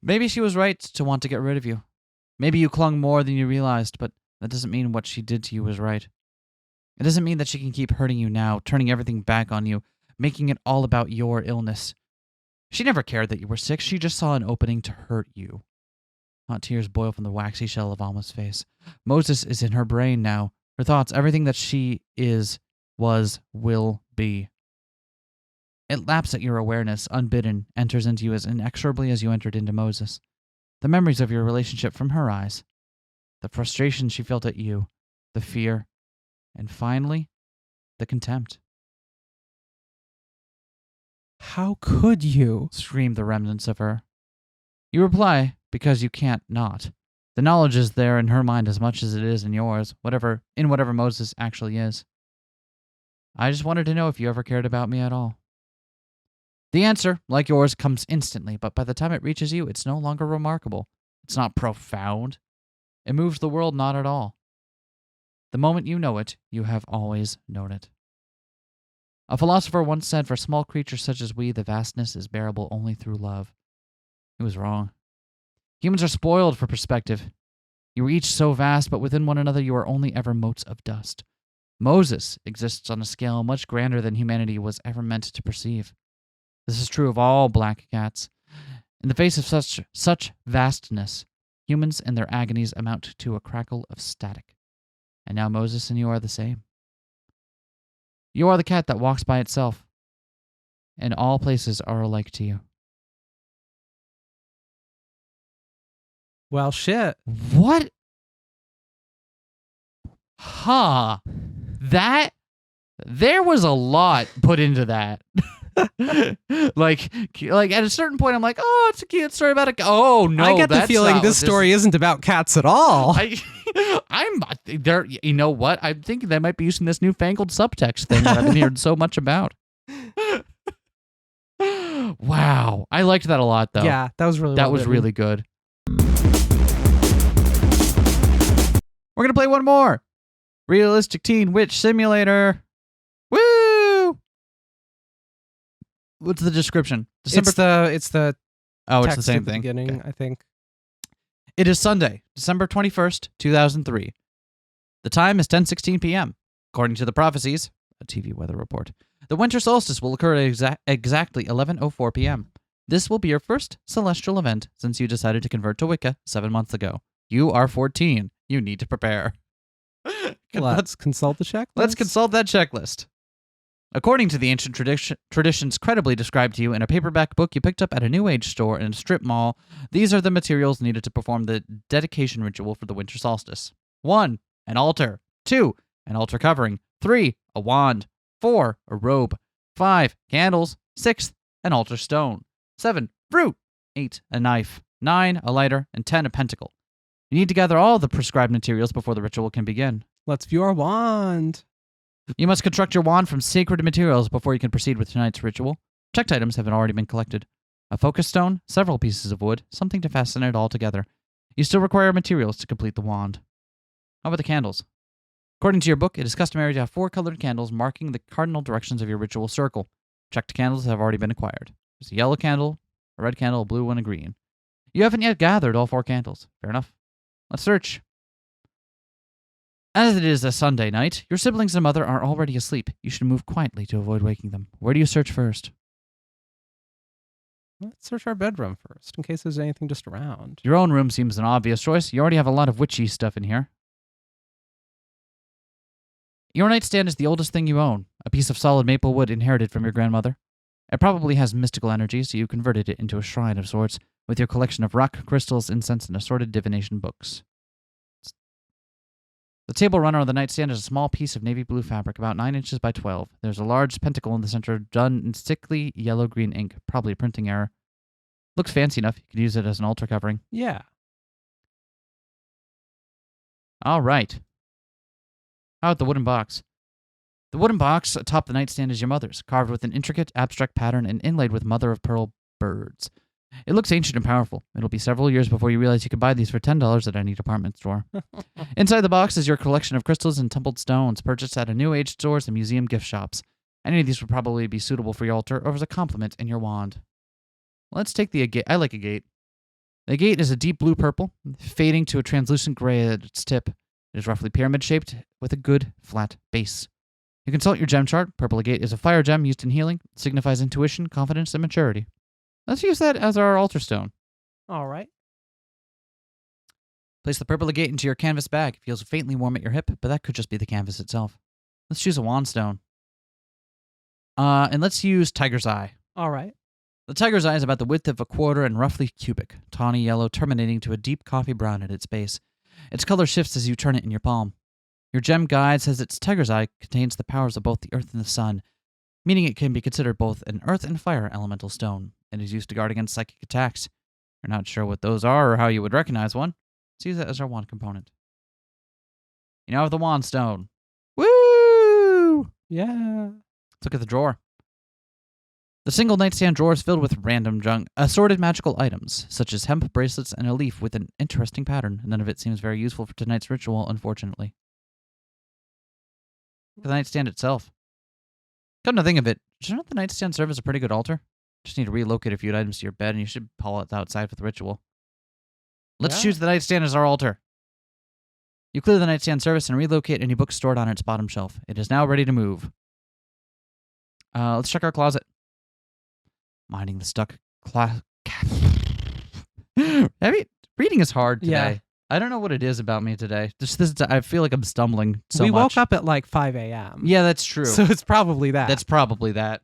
maybe she was right to want to get rid of you. Maybe you clung more than you realized, but that doesn't mean what she did to you was right. It doesn't mean that she can keep hurting you now, turning everything back on you, making it all about your illness. She never cared that you were sick. She just saw an opening to hurt you. Hot tears boil from the waxy shell of Alma's face. Moses is in her brain now. Her thoughts, everything that she is, was, will be. It laps at your awareness, unbidden, enters into you as inexorably as you entered into Moses. The memories of your relationship from her eyes. The frustration she felt at you. The fear. And finally, the contempt. How could you? Screamed the remnants of her. You reply, because you can't not. The knowledge is there in her mind as much as it is in yours, whatever Moses actually is. I just wanted to know if you ever cared about me at all. The answer, like yours, comes instantly, but by the time it reaches you, it's no longer remarkable. It's not profound. It moves the world not at all. The moment you know it, you have always known it. A philosopher once said, for small creatures such as we, the vastness is bearable only through love. He was wrong. Humans are spoiled for perspective. You are each so vast, but within one another you are only ever motes of dust. Moses exists on a scale much grander than humanity was ever meant to perceive. This is true of all black cats. In the face of such vastness, humans and their agonies amount to a crackle of static. And now Moses and you are the same. You are the cat that walks by itself, and all places are alike to you. Well, shit. What? Huh. There was a lot put into that. like at a certain point, I'm like, oh, it's a cute story about a. Oh no, I get the feeling this story isn't about cats at all. I'm there. You know what? I'm thinking they might be using this newfangled subtext thing that I've been hearing so much about. Wow, I liked that a lot, though. Yeah, that was really good. We're gonna play one more. Realistic Teen Witch Simulator. Woo! What's the description? It's the Oh, it's text the same at the thing. beginning, Okay. I think. It is Sunday, December 21st, 2003. The time is 10:16 p.m. According to the prophecies, a TV weather report, the winter solstice will occur at exactly 11:04 p.m. This will be your first celestial event since you decided to convert to Wicca 7 months ago. You are 14. You need to prepare. Let's consult the checklist. Let's consult that checklist. According to the ancient traditions credibly described to you in a paperback book you picked up at a New Age store in a strip mall, these are the materials needed to perform the dedication ritual for the winter solstice. 1. An altar. 2. An altar covering. 3. A wand. 4. A robe. 5. Candles. 6. An altar stone. 7. Fruit. 8. A knife. 9. A lighter. And 10. A pentacle. You need to gather all the prescribed materials before the ritual can begin. Let's view our wand. You must construct your wand from sacred materials before you can proceed with tonight's ritual. Checked items have already been collected. A focus stone, several pieces of wood, something to fasten it all together. You still require materials to complete the wand. How about the candles? According to your book, it is customary to have 4 colored candles marking the cardinal directions of your ritual circle. Checked candles have already been acquired. There's a yellow candle, a red candle, a blue, and a green. You haven't yet gathered all 4 candles. Fair enough. Let's search. As it is a Sunday night, your siblings and mother are already asleep. You should move quietly to avoid waking them. Where do you search first? Let's search our bedroom first, in case there's anything just around. Your own room seems an obvious choice. You already have a lot of witchy stuff in here. Your nightstand is the oldest thing you own, a piece of solid maple wood inherited from your grandmother. It probably has mystical energy, so you converted it into a shrine of sorts, with your collection of rock, crystals, incense, and assorted divination books. The table runner on the nightstand is a small piece of navy blue fabric, about 9 inches by 12. There's a large pentacle in the center, done in sickly yellow-green ink, probably a printing error. Looks fancy enough. You could use it as an altar covering. Yeah. All right. How about the wooden box? The wooden box atop the nightstand is your mother's, carved with an intricate, abstract pattern and inlaid with mother-of-pearl birds. It looks ancient and powerful. It'll be several years before you realize you can buy these for $10 at any department store. Inside the box is your collection of crystals and templed stones purchased at a New Age stores and museum gift shops. Any of these would probably be suitable for your altar or as a compliment in your wand. Let's take the agate. I like agate. The agate is a deep blue purple, fading to a translucent gray at its tip. It is roughly pyramid-shaped with a good, flat base. You consult your gem chart. Purple agate is a fire gem used in healing. It signifies intuition, confidence, and maturity. Let's use that as our altar stone. All right. Place the purple agate into your canvas bag. It feels faintly warm at your hip, but that could just be the canvas itself. Let's choose a wand stone. And let's use tiger's eye. All right. The tiger's eye is about the width of a quarter and roughly cubic, tawny yellow terminating to a deep coffee brown at its base. Its color shifts as you turn it in your palm. Your gem guide says its tiger's eye contains the powers of both the earth and the sun, meaning it can be considered both an earth and fire elemental stone. It is used to guard against psychic attacks. You're not sure what those are or how you would recognize one. Let's use that as our wand component. You now have the wand stone. Woo! Yeah. Let's look at the drawer. The single nightstand drawer is filled with random junk, assorted magical items, such as hemp bracelets and a leaf with an interesting pattern. None of it seems very useful for tonight's ritual, unfortunately. The nightstand itself. Come to think of it, shouldn't the nightstand serve as a pretty good altar? Just need to relocate a few items to your bed, and you should haul it outside for the ritual. Let's choose the nightstand as our altar. You clear the nightstand surface and relocate any books stored on its bottom shelf. It is now ready to move. Let's check our closet. Minding the stuck reading is hard today. Yeah. I don't know what it is about me today. I feel like I'm stumbling so much. We woke up at like 5 a.m. Yeah, that's true. So it's probably that. That's probably that.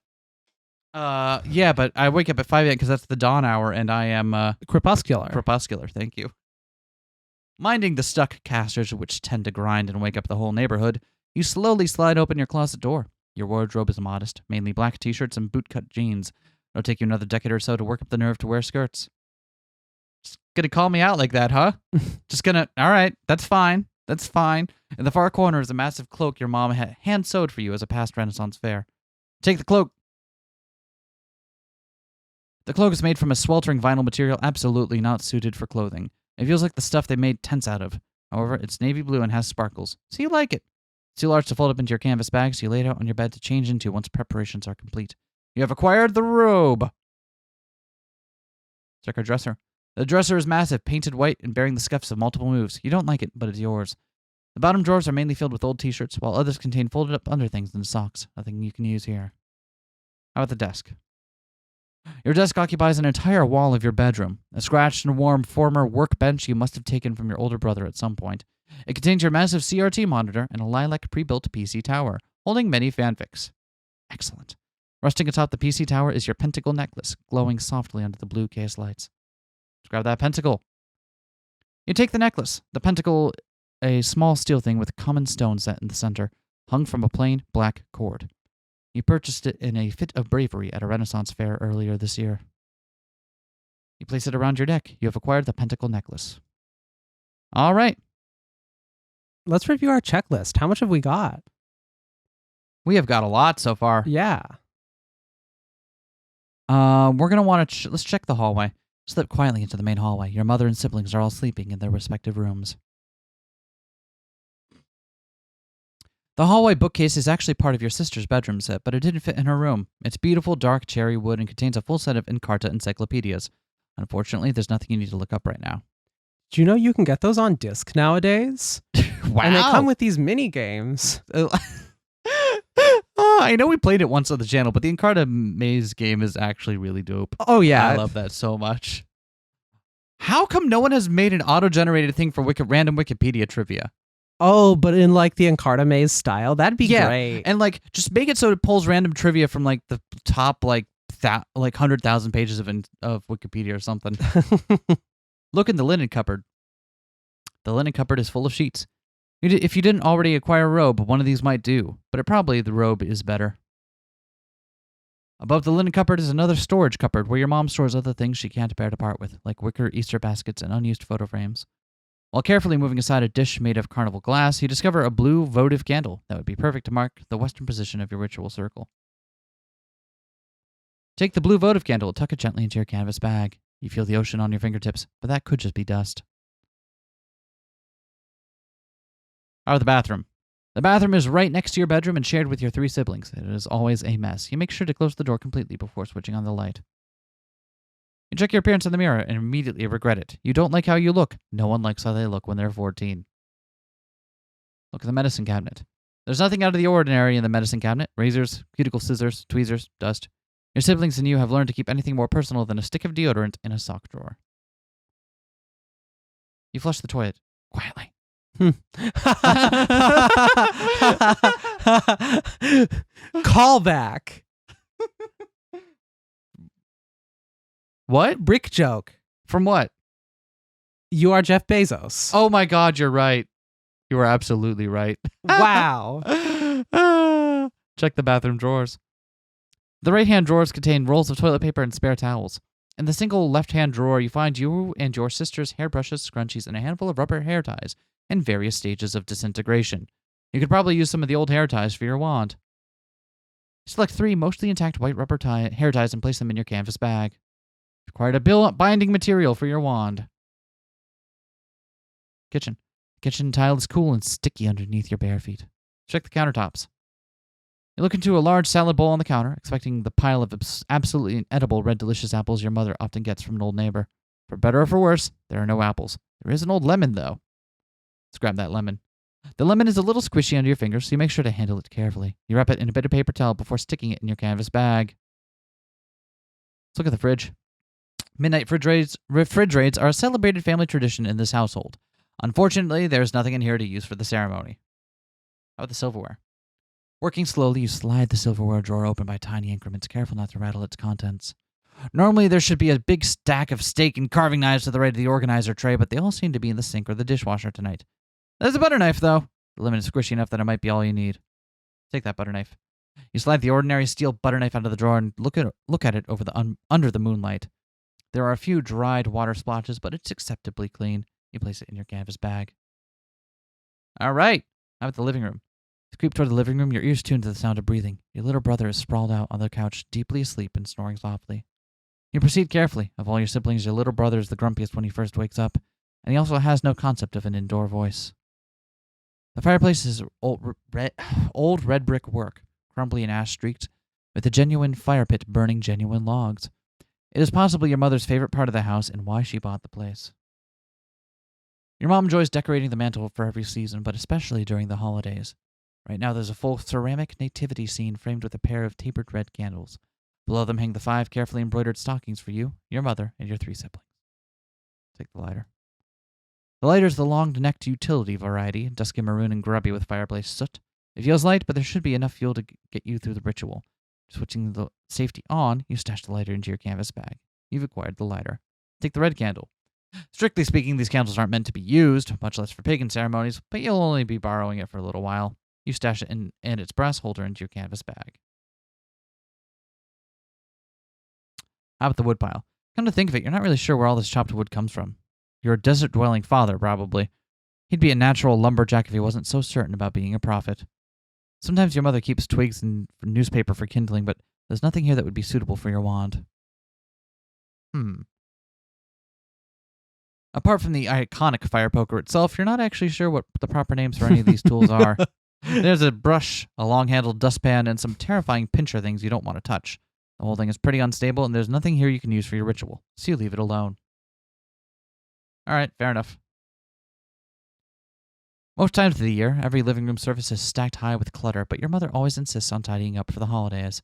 Yeah, but I wake up at 5 a.m. because that's the dawn hour, and I am crepuscular. Crepuscular, thank you. Minding the stuck casters, which tend to grind and wake up the whole neighborhood, you slowly slide open your closet door. Your wardrobe is modest, mainly black t-shirts and bootcut jeans. It'll take you another decade or so to work up the nerve to wear skirts. Just gonna call me out like that, huh? All right, that's fine. That's fine. In the far corner is a massive cloak your mom had hand-sewed for you as a past Renaissance fair. Take the cloak. The cloak is made from a sweltering vinyl material absolutely not suited for clothing. It feels like the stuff they made tents out of. However, it's navy blue and has sparkles, so you like it. It's too large to fold up into your canvas bag, so you lay it out on your bed to change into once preparations are complete. You have acquired the robe. Check our dresser. The dresser is massive, painted white, and bearing the scuffs of multiple moves. You don't like it, but it's yours. The bottom drawers are mainly filled with old t-shirts, while others contain folded up underthings and socks. Nothing you can use here. How about the desk? Your desk occupies an entire wall of your bedroom, a scratched and warm former workbench you must have taken from your older brother at some point. It contains your massive CRT monitor and a lilac pre-built PC tower, holding many fanfics. Excellent. Resting atop the PC tower is your pentacle necklace, glowing softly under the blue case lights. Let's grab that pentacle. You take the necklace. The pentacle, a small steel thing with a common stone set in the center, hung from a plain black cord. You purchased it in a fit of bravery at a Renaissance fair earlier this year. You place it around your neck. You have acquired the pentacle necklace. All right. Let's review our checklist. How much have we got? We have got a lot so far. Yeah. We're going to want to... let's check the hallway. Slip quietly into the main hallway. Your mother and siblings are all sleeping in their respective rooms. The hallway bookcase is actually part of your sister's bedroom set, but it didn't fit in her room. It's beautiful, dark cherry wood and contains a full set of Encarta encyclopedias. Unfortunately, there's nothing you need to look up right now. Do you know you can get those on disc nowadays? Wow. And they come with these mini games. I know we played it once on the channel, but the Encarta maze game is actually really dope. Oh, yeah. I love that so much. How come no one has made an auto-generated thing for random Wikipedia trivia? Oh, but in like the Encarta maze style? That'd be great. And like just make it so it pulls random trivia from like the top like like 100,000 pages of Wikipedia or something. Look in the linen cupboard. The linen cupboard is full of sheets. If you didn't already acquire a robe, one of these might do, but probably the robe is better. Above the linen cupboard is another storage cupboard where your mom stores other things she can't bear to part with, like wicker Easter baskets and unused photo frames. While carefully moving aside a dish made of carnival glass, you discover a blue votive candle that would be perfect to mark the western position of your ritual circle. Take the blue votive candle and tuck it gently into your canvas bag. You feel the ocean on your fingertips, but that could just be dust. Out of the bathroom. The bathroom is right next to your bedroom and shared with your 3 siblings. It is always a mess. You make sure to close the door completely before switching on the light. You check your appearance in the mirror and immediately regret it. You don't like how you look. No one likes how they look when they're 14. Look at the medicine cabinet. There's nothing out of the ordinary in the medicine cabinet. Razors, cuticle scissors, tweezers, dust. Your siblings and you have learned to keep anything more personal than a stick of deodorant in a sock drawer. You flush the toilet quietly. Callback. What? Brick joke. From what? You Are Jeff Bezos. Oh my God, you're right. You are absolutely right. Wow. Check the bathroom drawers. The right-hand drawers contain rolls of toilet paper and spare towels. In the single left-hand drawer, you find you and your sister's hairbrushes, scrunchies, and a handful of rubber hair ties in various stages of disintegration. You could probably use some of the old hair ties for your wand. Select 3 mostly intact white rubber hair ties and place them in your canvas bag. Required a binding material for your wand. Kitchen. The kitchen tile is cool and sticky underneath your bare feet. Check the countertops. You look into a large salad bowl on the counter, expecting the pile of absolutely inedible red delicious apples your mother often gets from an old neighbor. For better or for worse, there are no apples. There is an old lemon, though. Let's grab that lemon. The lemon is a little squishy under your fingers, so you make sure to handle it carefully. You wrap it in a bit of paper towel before sticking it in your canvas bag. Let's look at the fridge. Midnight fridge raids are a celebrated family tradition in this household. Unfortunately, there's nothing in here to use for the ceremony. How about the silverware? Working slowly, you slide the silverware drawer open by tiny increments, careful not to rattle its contents. Normally, there should be a big stack of steak and carving knives to the right of the organizer tray, but they all seem to be in the sink or the dishwasher tonight. There's a butter knife, though. The lemon is squishy enough that it might be all you need. Take that butter knife. You slide the ordinary steel butter knife out of the drawer and look at it over under the moonlight. There are a few dried water splotches, but it's acceptably clean. You place it in your canvas bag. All right. How about the living room? You creep toward the living room, your ears tuned to the sound of breathing. Your little brother is sprawled out on the couch, deeply asleep and snoring softly. You proceed carefully. Of all your siblings, your little brother is the grumpiest when he first wakes up, and he also has no concept of an indoor voice. The fireplace is old red brick work, crumbly and ash-streaked, with a genuine fire pit burning genuine logs. It is possibly your mother's favorite part of the house and why she bought the place. Your mom enjoys decorating the mantle for every season, but especially during the holidays. Right now there's a full ceramic nativity scene framed with a pair of tapered red candles. Below them hang the 5 carefully embroidered stockings for you, your mother, and your 3 siblings. Take the lighter. The lighter is the long-necked utility variety, dusky maroon and grubby with fireplace soot. It feels light, but there should be enough fuel to get you through the ritual. Switching the safety on, you stash the lighter into your canvas bag. You've acquired the lighter. Take the red candle. Strictly speaking, these candles aren't meant to be used, much less for pagan ceremonies, but you'll only be borrowing it for a little while. You stash it in its brass holder into your canvas bag. How about the woodpile? Come to think of it, you're not really sure where all this chopped wood comes from. Your desert-dwelling father, probably. He'd be a natural lumberjack if he wasn't so certain about being a prophet. Sometimes your mother keeps twigs and newspaper for kindling, but there's nothing here that would be suitable for your wand. Apart from the iconic fire poker itself, you're not actually sure what the proper names for any of these tools are. There's a brush, a long-handled dustpan, and some terrifying pincher things you don't want to touch. The whole thing is pretty unstable, and there's nothing here you can use for your ritual, so you leave it alone. All right, fair enough. Most times of the year, every living room surface is stacked high with clutter, but your mother always insists on tidying up for the holidays.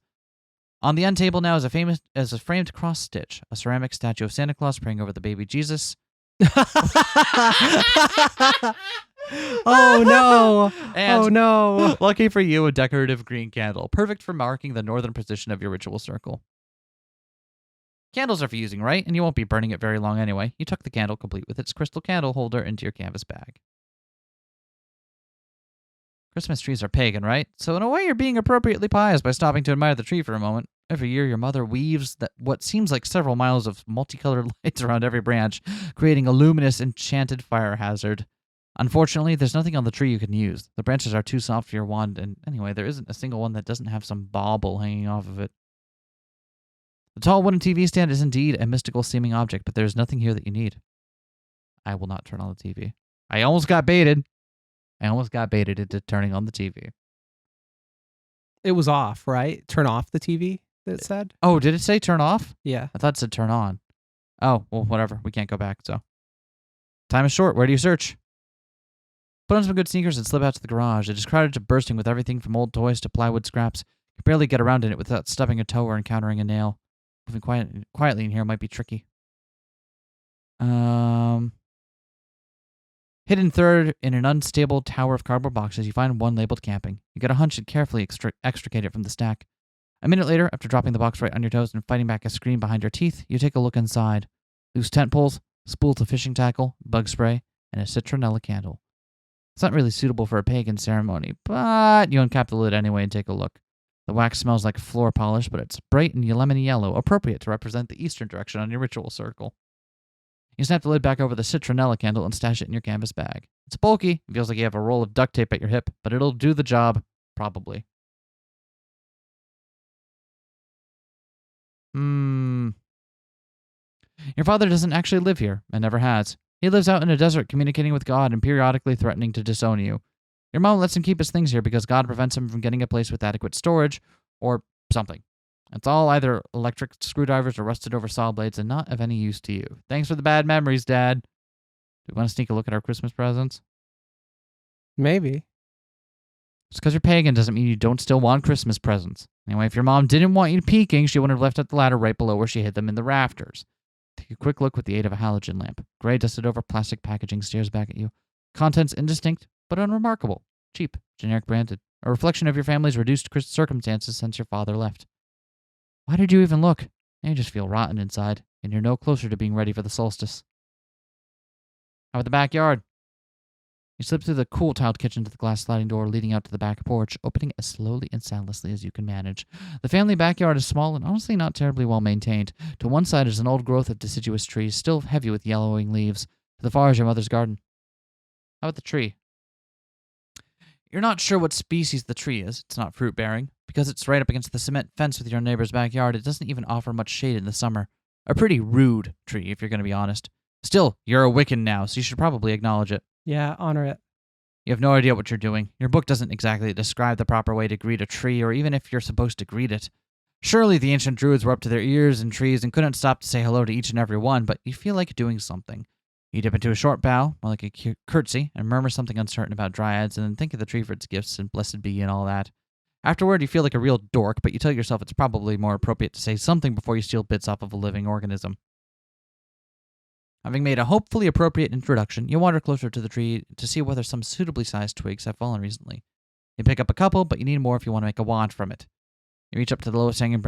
On the end table now is a framed cross stitch, a ceramic statue of Santa Claus praying over the baby Jesus. Oh no! And oh no! Lucky for you, a decorative green candle, perfect for marking the northern position of your ritual circle. Candles are for using, right? And you won't be burning it very long anyway. You tuck the candle, complete with its crystal candle holder, into your canvas bag. Christmas trees are pagan, right? So in a way, you're being appropriately pious by stopping to admire the tree for a moment. Every year, your mother weaves what seems like several miles of multicolored lights around every branch, creating a luminous, enchanted fire hazard. Unfortunately, there's nothing on the tree you can use. The branches are too soft for your wand, and anyway, there isn't a single one that doesn't have some bauble hanging off of it. The tall wooden TV stand is indeed a mystical-seeming object, but there's nothing here that you need. I will not turn on the TV. I almost got baited into turning on the TV. It was off, right? Turn off the TV, it said? Oh, did it say turn off? Yeah. I thought it said turn on. Oh, well, whatever. We can't go back, so. Time is short. Where do you search? Put on some good sneakers and slip out to the garage. It is crowded to bursting with everything from old toys to plywood scraps. You can barely get around in it without stubbing a toe or encountering a nail. Moving quietly in here might be tricky. Hidden third in an unstable tower of cardboard boxes, you find one labeled camping. You get a hunch and carefully extricate it from the stack. A minute later, after dropping the box right on your toes and fighting back a scream behind your teeth, you take a look inside. Loose tent poles, spools of fishing tackle, bug spray, and a citronella candle. It's not really suitable for a pagan ceremony, but you uncap the lid anyway and take a look. The wax smells like floor polish, but it's bright and lemony yellow, appropriate to represent the eastern direction on your ritual circle. You snap the lid back over the citronella candle and stash it in your canvas bag. It's bulky. It feels like you have a roll of duct tape at your hip, but it'll do the job, probably. Your father doesn't actually live here, and never has. He lives out in a desert communicating with God and periodically threatening to disown you. Your mom lets him keep his things here because God prevents him from getting a place with adequate storage, or something. It's all either electric screwdrivers or rusted over saw blades and not of any use to you. Thanks for the bad memories, Dad. Do you want to sneak a look at our Christmas presents? Maybe. Just because you're pagan doesn't mean you don't still want Christmas presents. Anyway, if your mom didn't want you peeking, she wouldn't have left at the ladder right below where she hid them in the rafters. Take a quick look with the aid of a halogen lamp. Gray dusted over plastic packaging stares back at you. Contents indistinct, but unremarkable. Cheap, generic branded. A reflection of your family's reduced circumstances since your father left. Why did you even look? You just feel rotten inside, and you're no closer to being ready for the solstice. How about the backyard? You slip through the cool-tiled kitchen to the glass sliding door leading out to the back porch, opening as slowly and soundlessly as you can manage. The family backyard is small and honestly not terribly well maintained. To one side is an old growth of deciduous trees, still heavy with yellowing leaves. To the far is your mother's garden. How about the tree? You're not sure what species the tree is. It's not fruit-bearing. Because it's right up against the cement fence with your neighbor's backyard, it doesn't even offer much shade in the summer. A pretty rude tree, if you're going to be honest. Still, you're a Wiccan now, so you should probably acknowledge it. Yeah, honor it. You have no idea what you're doing. Your book doesn't exactly describe the proper way to greet a tree, or even if you're supposed to greet it. Surely the ancient druids were up to their ears in trees and couldn't stop to say hello to each and every one, but you feel like doing something. You dip into a short bow, more like a curtsy, and murmur something uncertain about dryads, and then think of the tree for its gifts and blessed be and all that. Afterward, you feel like a real dork, but you tell yourself it's probably more appropriate to say something before you steal bits off of a living organism. Having made a hopefully appropriate introduction, you wander closer to the tree to see whether some suitably sized twigs have fallen recently. You pick up a couple, but you need more if you want to make a wand from it. You reach up to the lowest hanging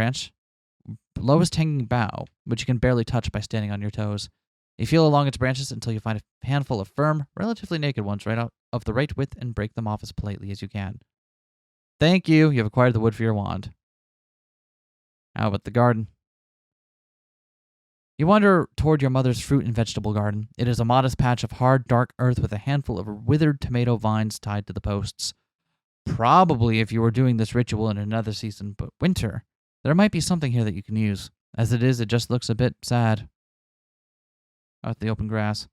bough, which you can barely touch by standing on your toes. You feel along its branches until you find a handful of firm, relatively naked ones right out of the right width and break them off as politely as you can. Thank you. You have acquired the wood for your wand. How about the garden? You wander toward your mother's fruit and vegetable garden. It is a modest patch of hard, dark earth with a handful of withered tomato vines tied to the posts. Probably if you were doing this ritual in another season, but winter, there might be something here that you can use. As it is, it just looks a bit sad. Out the open grass.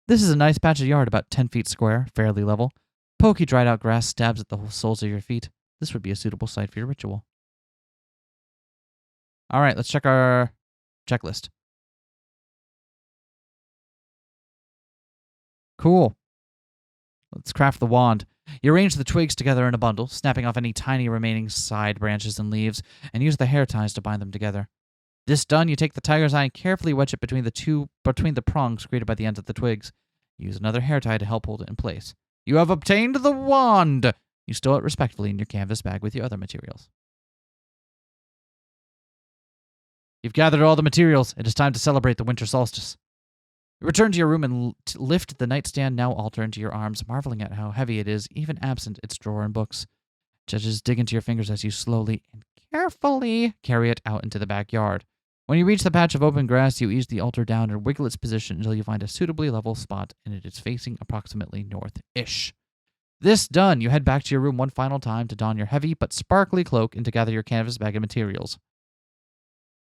This is a nice patch of yard, about 10 feet square, fairly level. Pokey, dried-out grass stabs at the soles of your feet. This would be a suitable site for your ritual. All right, let's check our checklist. Cool. Let's craft the wand. You arrange the twigs together in a bundle, snapping off any tiny remaining side branches and leaves, and use the hair ties to bind them together. This done, you take the tiger's eye and carefully wedge it between the prongs created by the ends of the twigs. Use another hair tie to help hold it in place. You have obtained the wand! You stow it respectfully in your canvas bag with your other materials. You've gathered all the materials. It is time to celebrate the winter solstice. You return to your room and lift the nightstand, now altar, into your arms, marveling at how heavy it is, even absent its drawer and books. Edges dig into your fingers as you slowly and carefully carry it out into the backyard. When you reach the patch of open grass, you ease the altar down and wiggle its position until you find a suitably level spot, and it is facing approximately north-ish. This done, you head back to your room one final time to don your heavy but sparkly cloak and to gather your canvas bag of materials.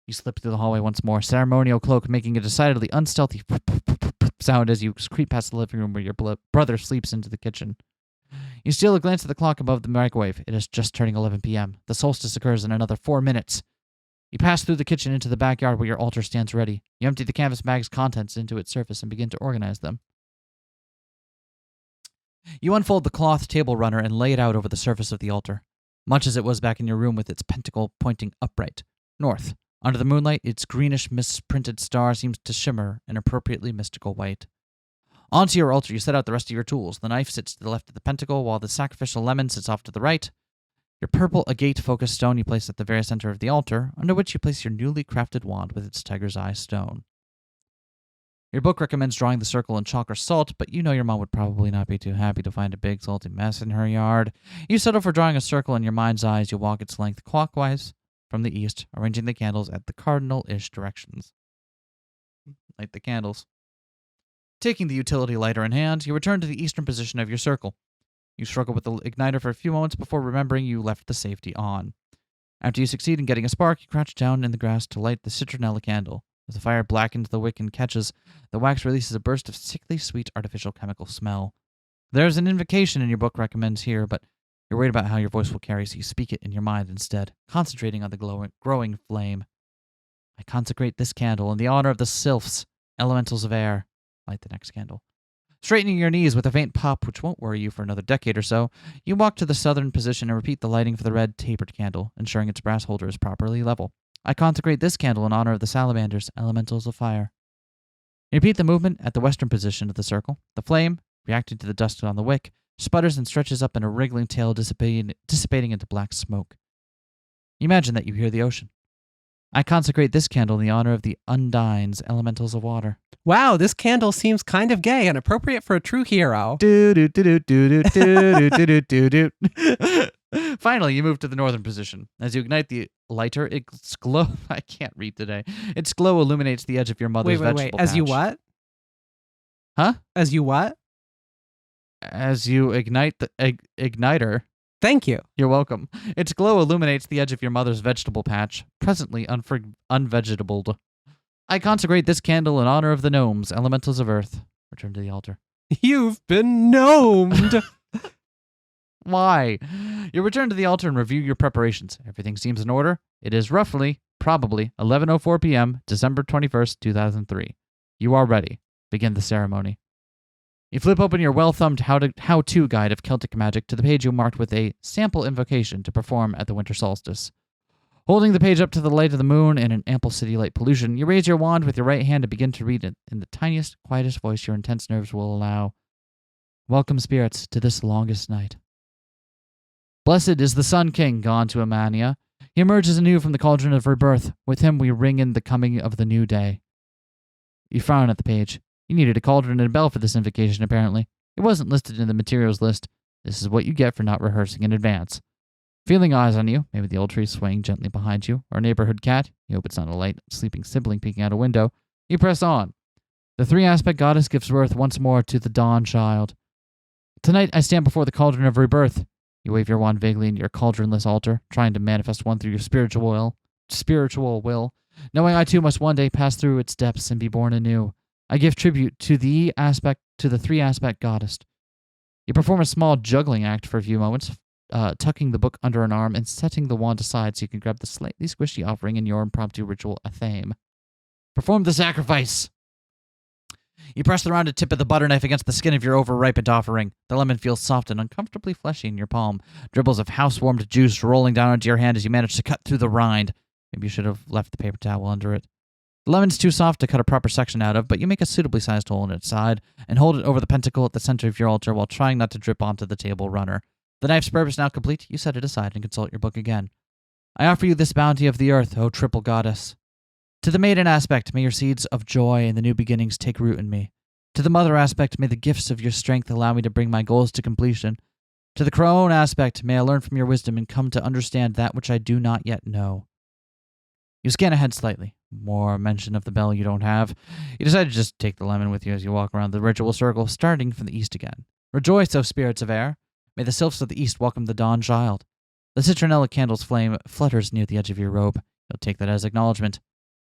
You slip through the hallway once more, ceremonial cloak making a decidedly unstealthy sound as you creep past the living room where your brother sleeps into the kitchen. You steal a glance at the clock above the microwave. It is just turning 11 p.m. The solstice occurs in another 4 minutes. You pass through the kitchen into the backyard where your altar stands ready. You empty the canvas bag's contents into its surface and begin to organize them. You unfold the cloth table runner and lay it out over the surface of the altar, much as it was back in your room with its pentacle pointing upright, north. Under the moonlight, its greenish misprinted star seems to shimmer an appropriately mystical white. Onto your altar, you set out the rest of your tools. The knife sits to the left of the pentacle, while the sacrificial lemon sits off to the right. Your purple agate-focused stone you place at the very center of the altar, under which you place your newly crafted wand with its tiger's eye stone. Your book recommends drawing the circle in chalk or salt, but you know your mom would probably not be too happy to find a big salty mess in her yard. You settle for drawing a circle in your mind's eye as you walk its length clockwise from the east, arranging the candles at the cardinal-ish directions. Light the candles. Taking the utility lighter in hand, you return to the eastern position of your circle. You struggle with the igniter for a few moments before remembering you left the safety on. After you succeed in getting a spark, you crouch down in the grass to light the citronella candle. As the fire blackens the wick and catches, the wax releases a burst of sickly sweet artificial chemical smell. There's an invocation in your book recommends here, but you're worried about how your voice will carry, so you speak it in your mind instead, concentrating on the growing flame. I consecrate this candle in the honor of the sylphs, elementals of air. Light the next candle. Straightening your knees with a faint pop, which won't worry you for another decade or so, you walk to the southern position and repeat the lighting for the red tapered candle, ensuring its brass holder is properly level. I consecrate this candle in honor of the salamanders, elementals of fire. You repeat the movement at the western position of the circle. The flame, reacting to the dust on the wick, sputters and stretches up in a wriggling tail, dissipating into black smoke. You imagine that you hear the ocean. I consecrate this candle in the honor of the undines, elementals of water. Wow, this candle seems kind of gay and appropriate for a true hero. Finally, you move to the northern position. As you ignite the lighter, its glow... I can't read today. Its glow illuminates the edge of your mother's vegetable As patch. you what? Huh? As you what? As you ignite the igniter... Thank you. You're welcome. Its glow illuminates the edge of your mother's vegetable patch, presently unvegetabled. I consecrate this candle in honor of the gnomes, elementals of earth. Return to the altar. You've been gnomed. Why? You return to the altar and review your preparations. Everything seems in order. It is probably 11:04 p.m., December 21st, 2003. You are ready. Begin the ceremony. You flip open your well-thumbed how-to guide of Celtic magic to the page you marked with a sample invocation to perform at the winter solstice. Holding the page up to the light of the moon and an ample city light pollution, you raise your wand with your right hand and begin to read it in the tiniest, quietest voice your intense nerves will allow. Welcome, spirits, to this longest night. Blessed is the Sun King gone to Emania. He emerges anew from the cauldron of rebirth. With him we ring in the coming of the new day. You frown at the page. You needed a cauldron and a bell for this invocation, apparently. It wasn't listed in the materials list. This is what you get for not rehearsing in advance. Feeling eyes on you, maybe the old tree swaying gently behind you, or a neighborhood cat, you hope it's not a light, sleeping sibling peeking out a window, you press on. The three-aspect goddess gives birth once more to the dawn child. Tonight I stand before the cauldron of rebirth. You wave your wand vaguely in your cauldronless altar, trying to manifest one through your spiritual will, knowing I too must one day pass through its depths and be born anew. I give tribute to the three-aspect goddess. You perform a small juggling act for a few moments, tucking the book under an arm and setting the wand aside so you can grab the slightly squishy offering in your impromptu ritual athame. Perform the sacrifice! You press the rounded tip of the butter knife against the skin of your over-ripened offering. The lemon feels soft and uncomfortably fleshy in your palm. Dribbles of house-warmed juice rolling down into your hand as you manage to cut through the rind. Maybe you should have left the paper towel under it. The lemon's too soft to cut a proper section out of, but you make a suitably sized hole in its side and hold it over the pentacle at the center of your altar while trying not to drip onto the table runner. The knife's purpose now complete, you set it aside and consult your book again. I offer you this bounty of the earth, O triple goddess. To the maiden aspect, may your seeds of joy and the new beginnings take root in me. To the mother aspect, may the gifts of your strength allow me to bring my goals to completion. To the crone aspect, may I learn from your wisdom and come to understand that which I do not yet know. You scan ahead slightly. More mention of the bell you don't have. You decide to just take the lemon with you as you walk around the ritual circle, starting from the east again. Rejoice, O spirits of air. May the sylphs of the east welcome the dawn child. The citronella candle's flame flutters near the edge of your robe. You'll take that as acknowledgement.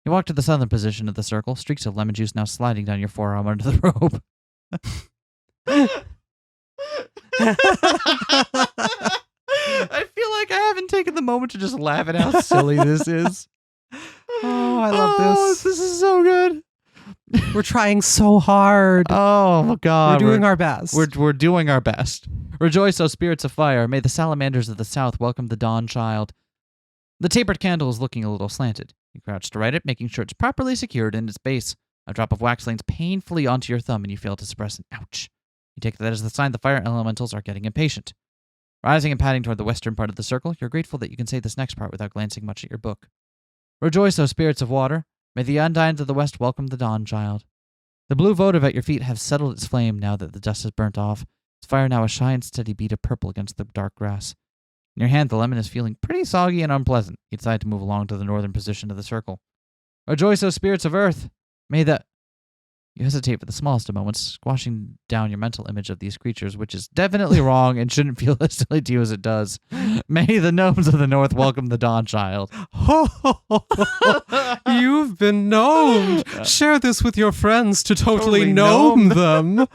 You walk to the southern position of the circle, streaks of lemon juice now sliding down your forearm under the robe. I feel like I haven't taken the moment to just laugh at how silly this is. Oh, I love this. This is so good. We're trying so hard. Oh, my God. We're doing our best. We're doing our best. Rejoice, O spirits of fire. May the salamanders of the south welcome the dawn child. The tapered candle is looking a little slanted. You crouch to right it, making sure it's properly secured in its base. A drop of wax lands painfully onto your thumb, and you fail to suppress an ouch. You take that as the sign the fire elementals are getting impatient. Rising and padding toward the western part of the circle, you're grateful that you can say this next part without glancing much at your book. Rejoice, O spirits of water. May the undines of the west welcome the dawn child. The blue votive at your feet has settled its flame now that the dust has burnt off. Its fire now a shy and steady bead of purple against the dark grass. In your hand, the lemon is feeling pretty soggy and unpleasant. You decide to move along to the northern position of the circle. Rejoice, O spirits of earth! May the... You hesitate for the smallest of moments, squashing down your mental image of these creatures, which is definitely wrong and shouldn't feel as silly to you as it does. May the gnomes of the north welcome the dawn child. You've been gnomed. Share this with your friends to totally gnome them.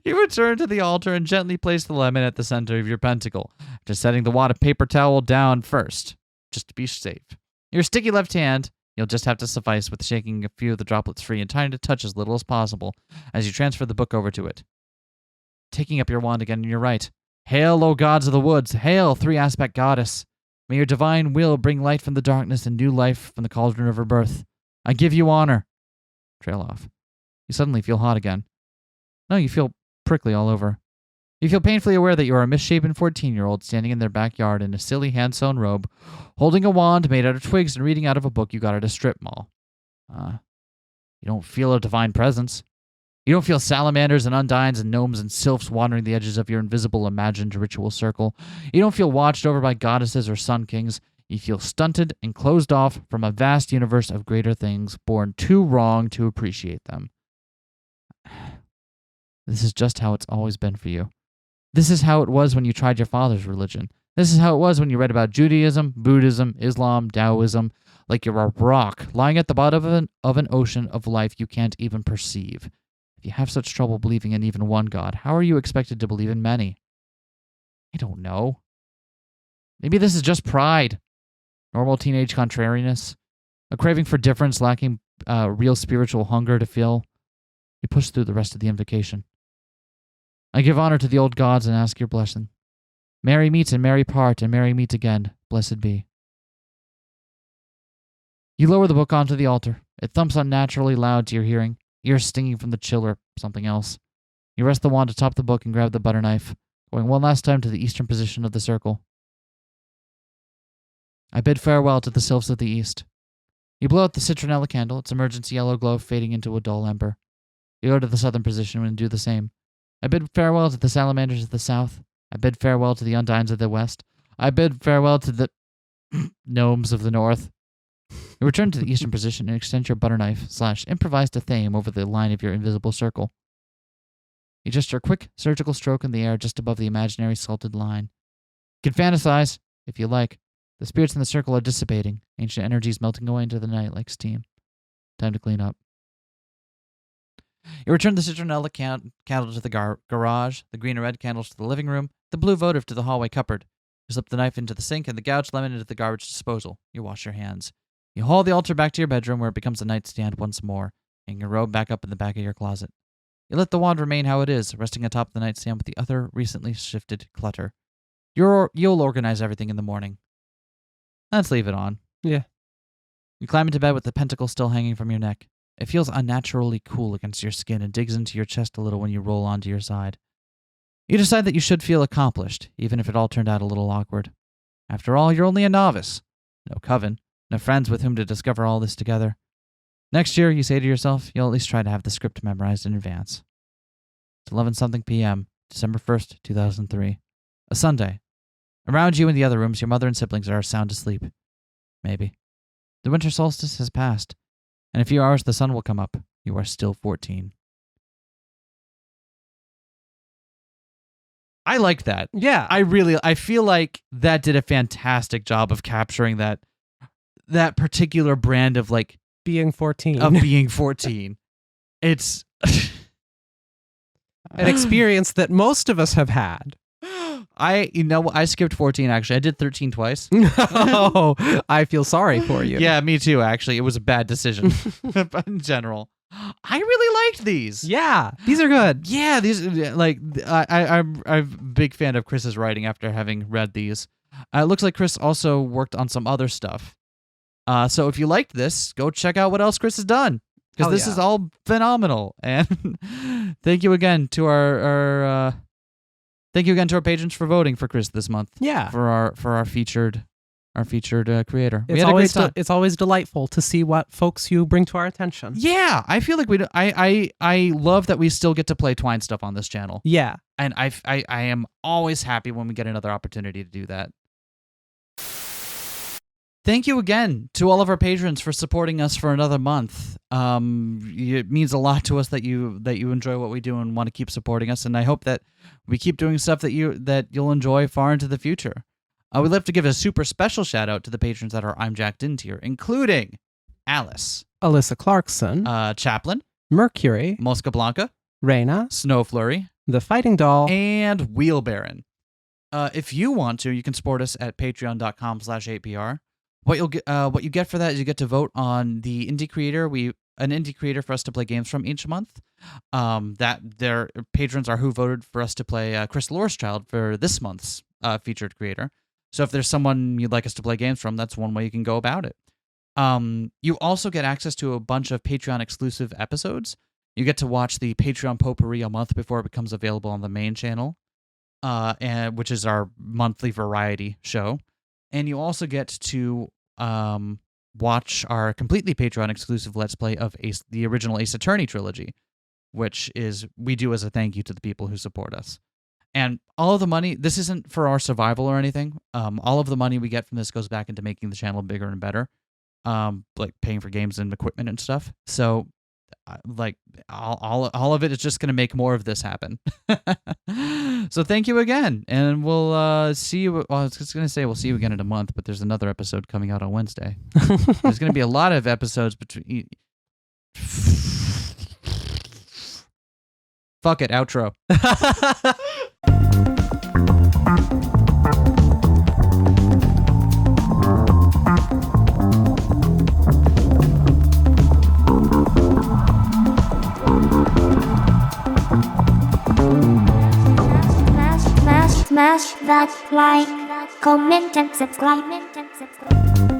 You return to the altar and gently place the lemon at the center of your pentacle, after setting the wad of paper towel down first, just to be safe. Your sticky left hand, you'll just have to suffice with shaking a few of the droplets free and trying to touch as little as possible as you transfer the book over to it. Taking up your wand again in your right. Hail, O gods of the woods! Hail, three-aspect goddess! May your divine will bring light from the darkness and new life from the cauldron of her birth. I give you honor. Trail off. You suddenly feel hot again. No, you feel prickly all over. You feel painfully aware that you are a misshapen 14-year-old standing in their backyard in a silly hand-sewn robe, holding a wand made out of twigs and reading out of a book you got at a strip mall. You don't feel a divine presence. You don't feel salamanders and undines and gnomes and sylphs wandering the edges of your invisible imagined ritual circle. You don't feel watched over by goddesses or sun kings. You feel stunted and closed off from a vast universe of greater things, born too wrong to appreciate them. This is just how it's always been for you. This is how it was when you tried your father's religion. This is how it was when you read about Judaism, Buddhism, Islam, Taoism, like you're a rock lying at the bottom of an ocean of life you can't even perceive. If you have such trouble believing in even one God, how are you expected to believe in many? I don't know. Maybe this is just pride, normal teenage contrariness, a craving for difference lacking real spiritual hunger to fill. You push through the rest of the invocation. I give honor to the old gods and ask your blessing. Merry meet and merry part and merry meet again. Blessed be. You lower the book onto the altar. It thumps unnaturally loud to your hearing, ears stinging from the chill or something else. You rest the wand atop the book and grab the butter knife, going one last time to the eastern position of the circle. I bid farewell to the sylphs of the east. You blow out the citronella candle, its emergency yellow glow fading into a dull ember. You go to the southern position and do the same. I bid farewell to the salamanders of the south. I bid farewell to the undines of the west. I bid farewell to the gnomes of the north. You return to the eastern position and extend your butter knife / improvised a thame over the line of your invisible circle. You gesture a quick surgical stroke in the air just above the imaginary salted line. You can fantasize, if you like. The spirits in the circle are dissipating, ancient energies melting away into the night like steam. Time to clean up. You return the citronella candle to the garage, the green and red candles to the living room, the blue votive to the hallway cupboard. You slip the knife into the sink and the gouged lemon into the garbage disposal. You wash your hands. You haul the altar back to your bedroom where it becomes a nightstand once more, hang your robe back up in the back of your closet. You let the wand remain how it is, resting atop the nightstand with the other recently shifted clutter. You'll organize everything in the morning. Let's leave it on. Yeah. You climb into bed with the pentacle still hanging from your neck. It feels unnaturally cool against your skin and digs into your chest a little when you roll onto your side. You decide that you should feel accomplished, even if it all turned out a little awkward. After all, you're only a novice. No coven. and friends with whom to discover all this together. Next year, you say to yourself, you'll at least try to have the script memorized in advance. It's 11-something p.m., December 1st, 2003. A Sunday. Around you in the other rooms, your mother and siblings are sound asleep. Maybe. The winter solstice has passed. In a few hours, the sun will come up. You are still 14. I liked that. Yeah. I feel like that did a fantastic job of capturing that particular brand of like being 14. of being 14. It's an experience that most of us have had. I skipped 14 actually. I did 13 twice. Oh, I feel sorry for you. Yeah, me too actually. It was a bad decision in general. I really liked these. Yeah, these are good. Yeah, these like I'm a big fan of Kris's writing after having read these. It looks like Kris also worked on some other stuff. So if you liked this, go check out what else Kris has done, because this is all phenomenal. And thank you again to our patrons for voting for Kris this month. Yeah, for our featured creator. We had a great time. It's always delightful to see what folks you bring to our attention. Yeah, I feel like I love that we still get to play Twine stuff on this channel. Yeah, and I am always happy when we get another opportunity to do that. Thank you again to all of our patrons for supporting us for another month. It means a lot to us that you enjoy what we do and want to keep supporting us, and I hope that we keep doing stuff that you'll enjoy far into the future. We'd love to give a super special shout out to the patrons that are I'm Jacked In tier, including Alice, Alyssa Clarkson, Chaplin, Mercury, Mosca Blanca, Reyna, Snow Flurry, The Fighting Doll, and Wheelbaron. If you want to, you can support us at patreon.com/8pr. What you get for that is you get to vote on the indie creator an indie creator for us to play games from each month. That their patrons are who voted for us to play Kris Lorischild for this month's featured creator. So if there's someone you'd like us to play games from, that's one way you can go about it. You also get access to a bunch of Patreon exclusive episodes. You get to watch the Patreon Potpourri a month before it becomes available on the main channel, which is our monthly variety show. And you also get to watch our completely Patreon exclusive Let's Play of the original Ace Attorney trilogy, which we do as a thank you to the people who support us. And all of the money, this isn't for our survival or anything. All of the money we get from this goes back into making the channel bigger and better, like paying for games and equipment and stuff. So, like all of it is just going to make more of this happen. So thank you again, and we'll see you. Well, I was just going to say we'll see you again in a month, but there's another episode coming out on Wednesday. There's going to be a lot of episodes between. Fuck it, outro. Smash that like, comment and subscribe.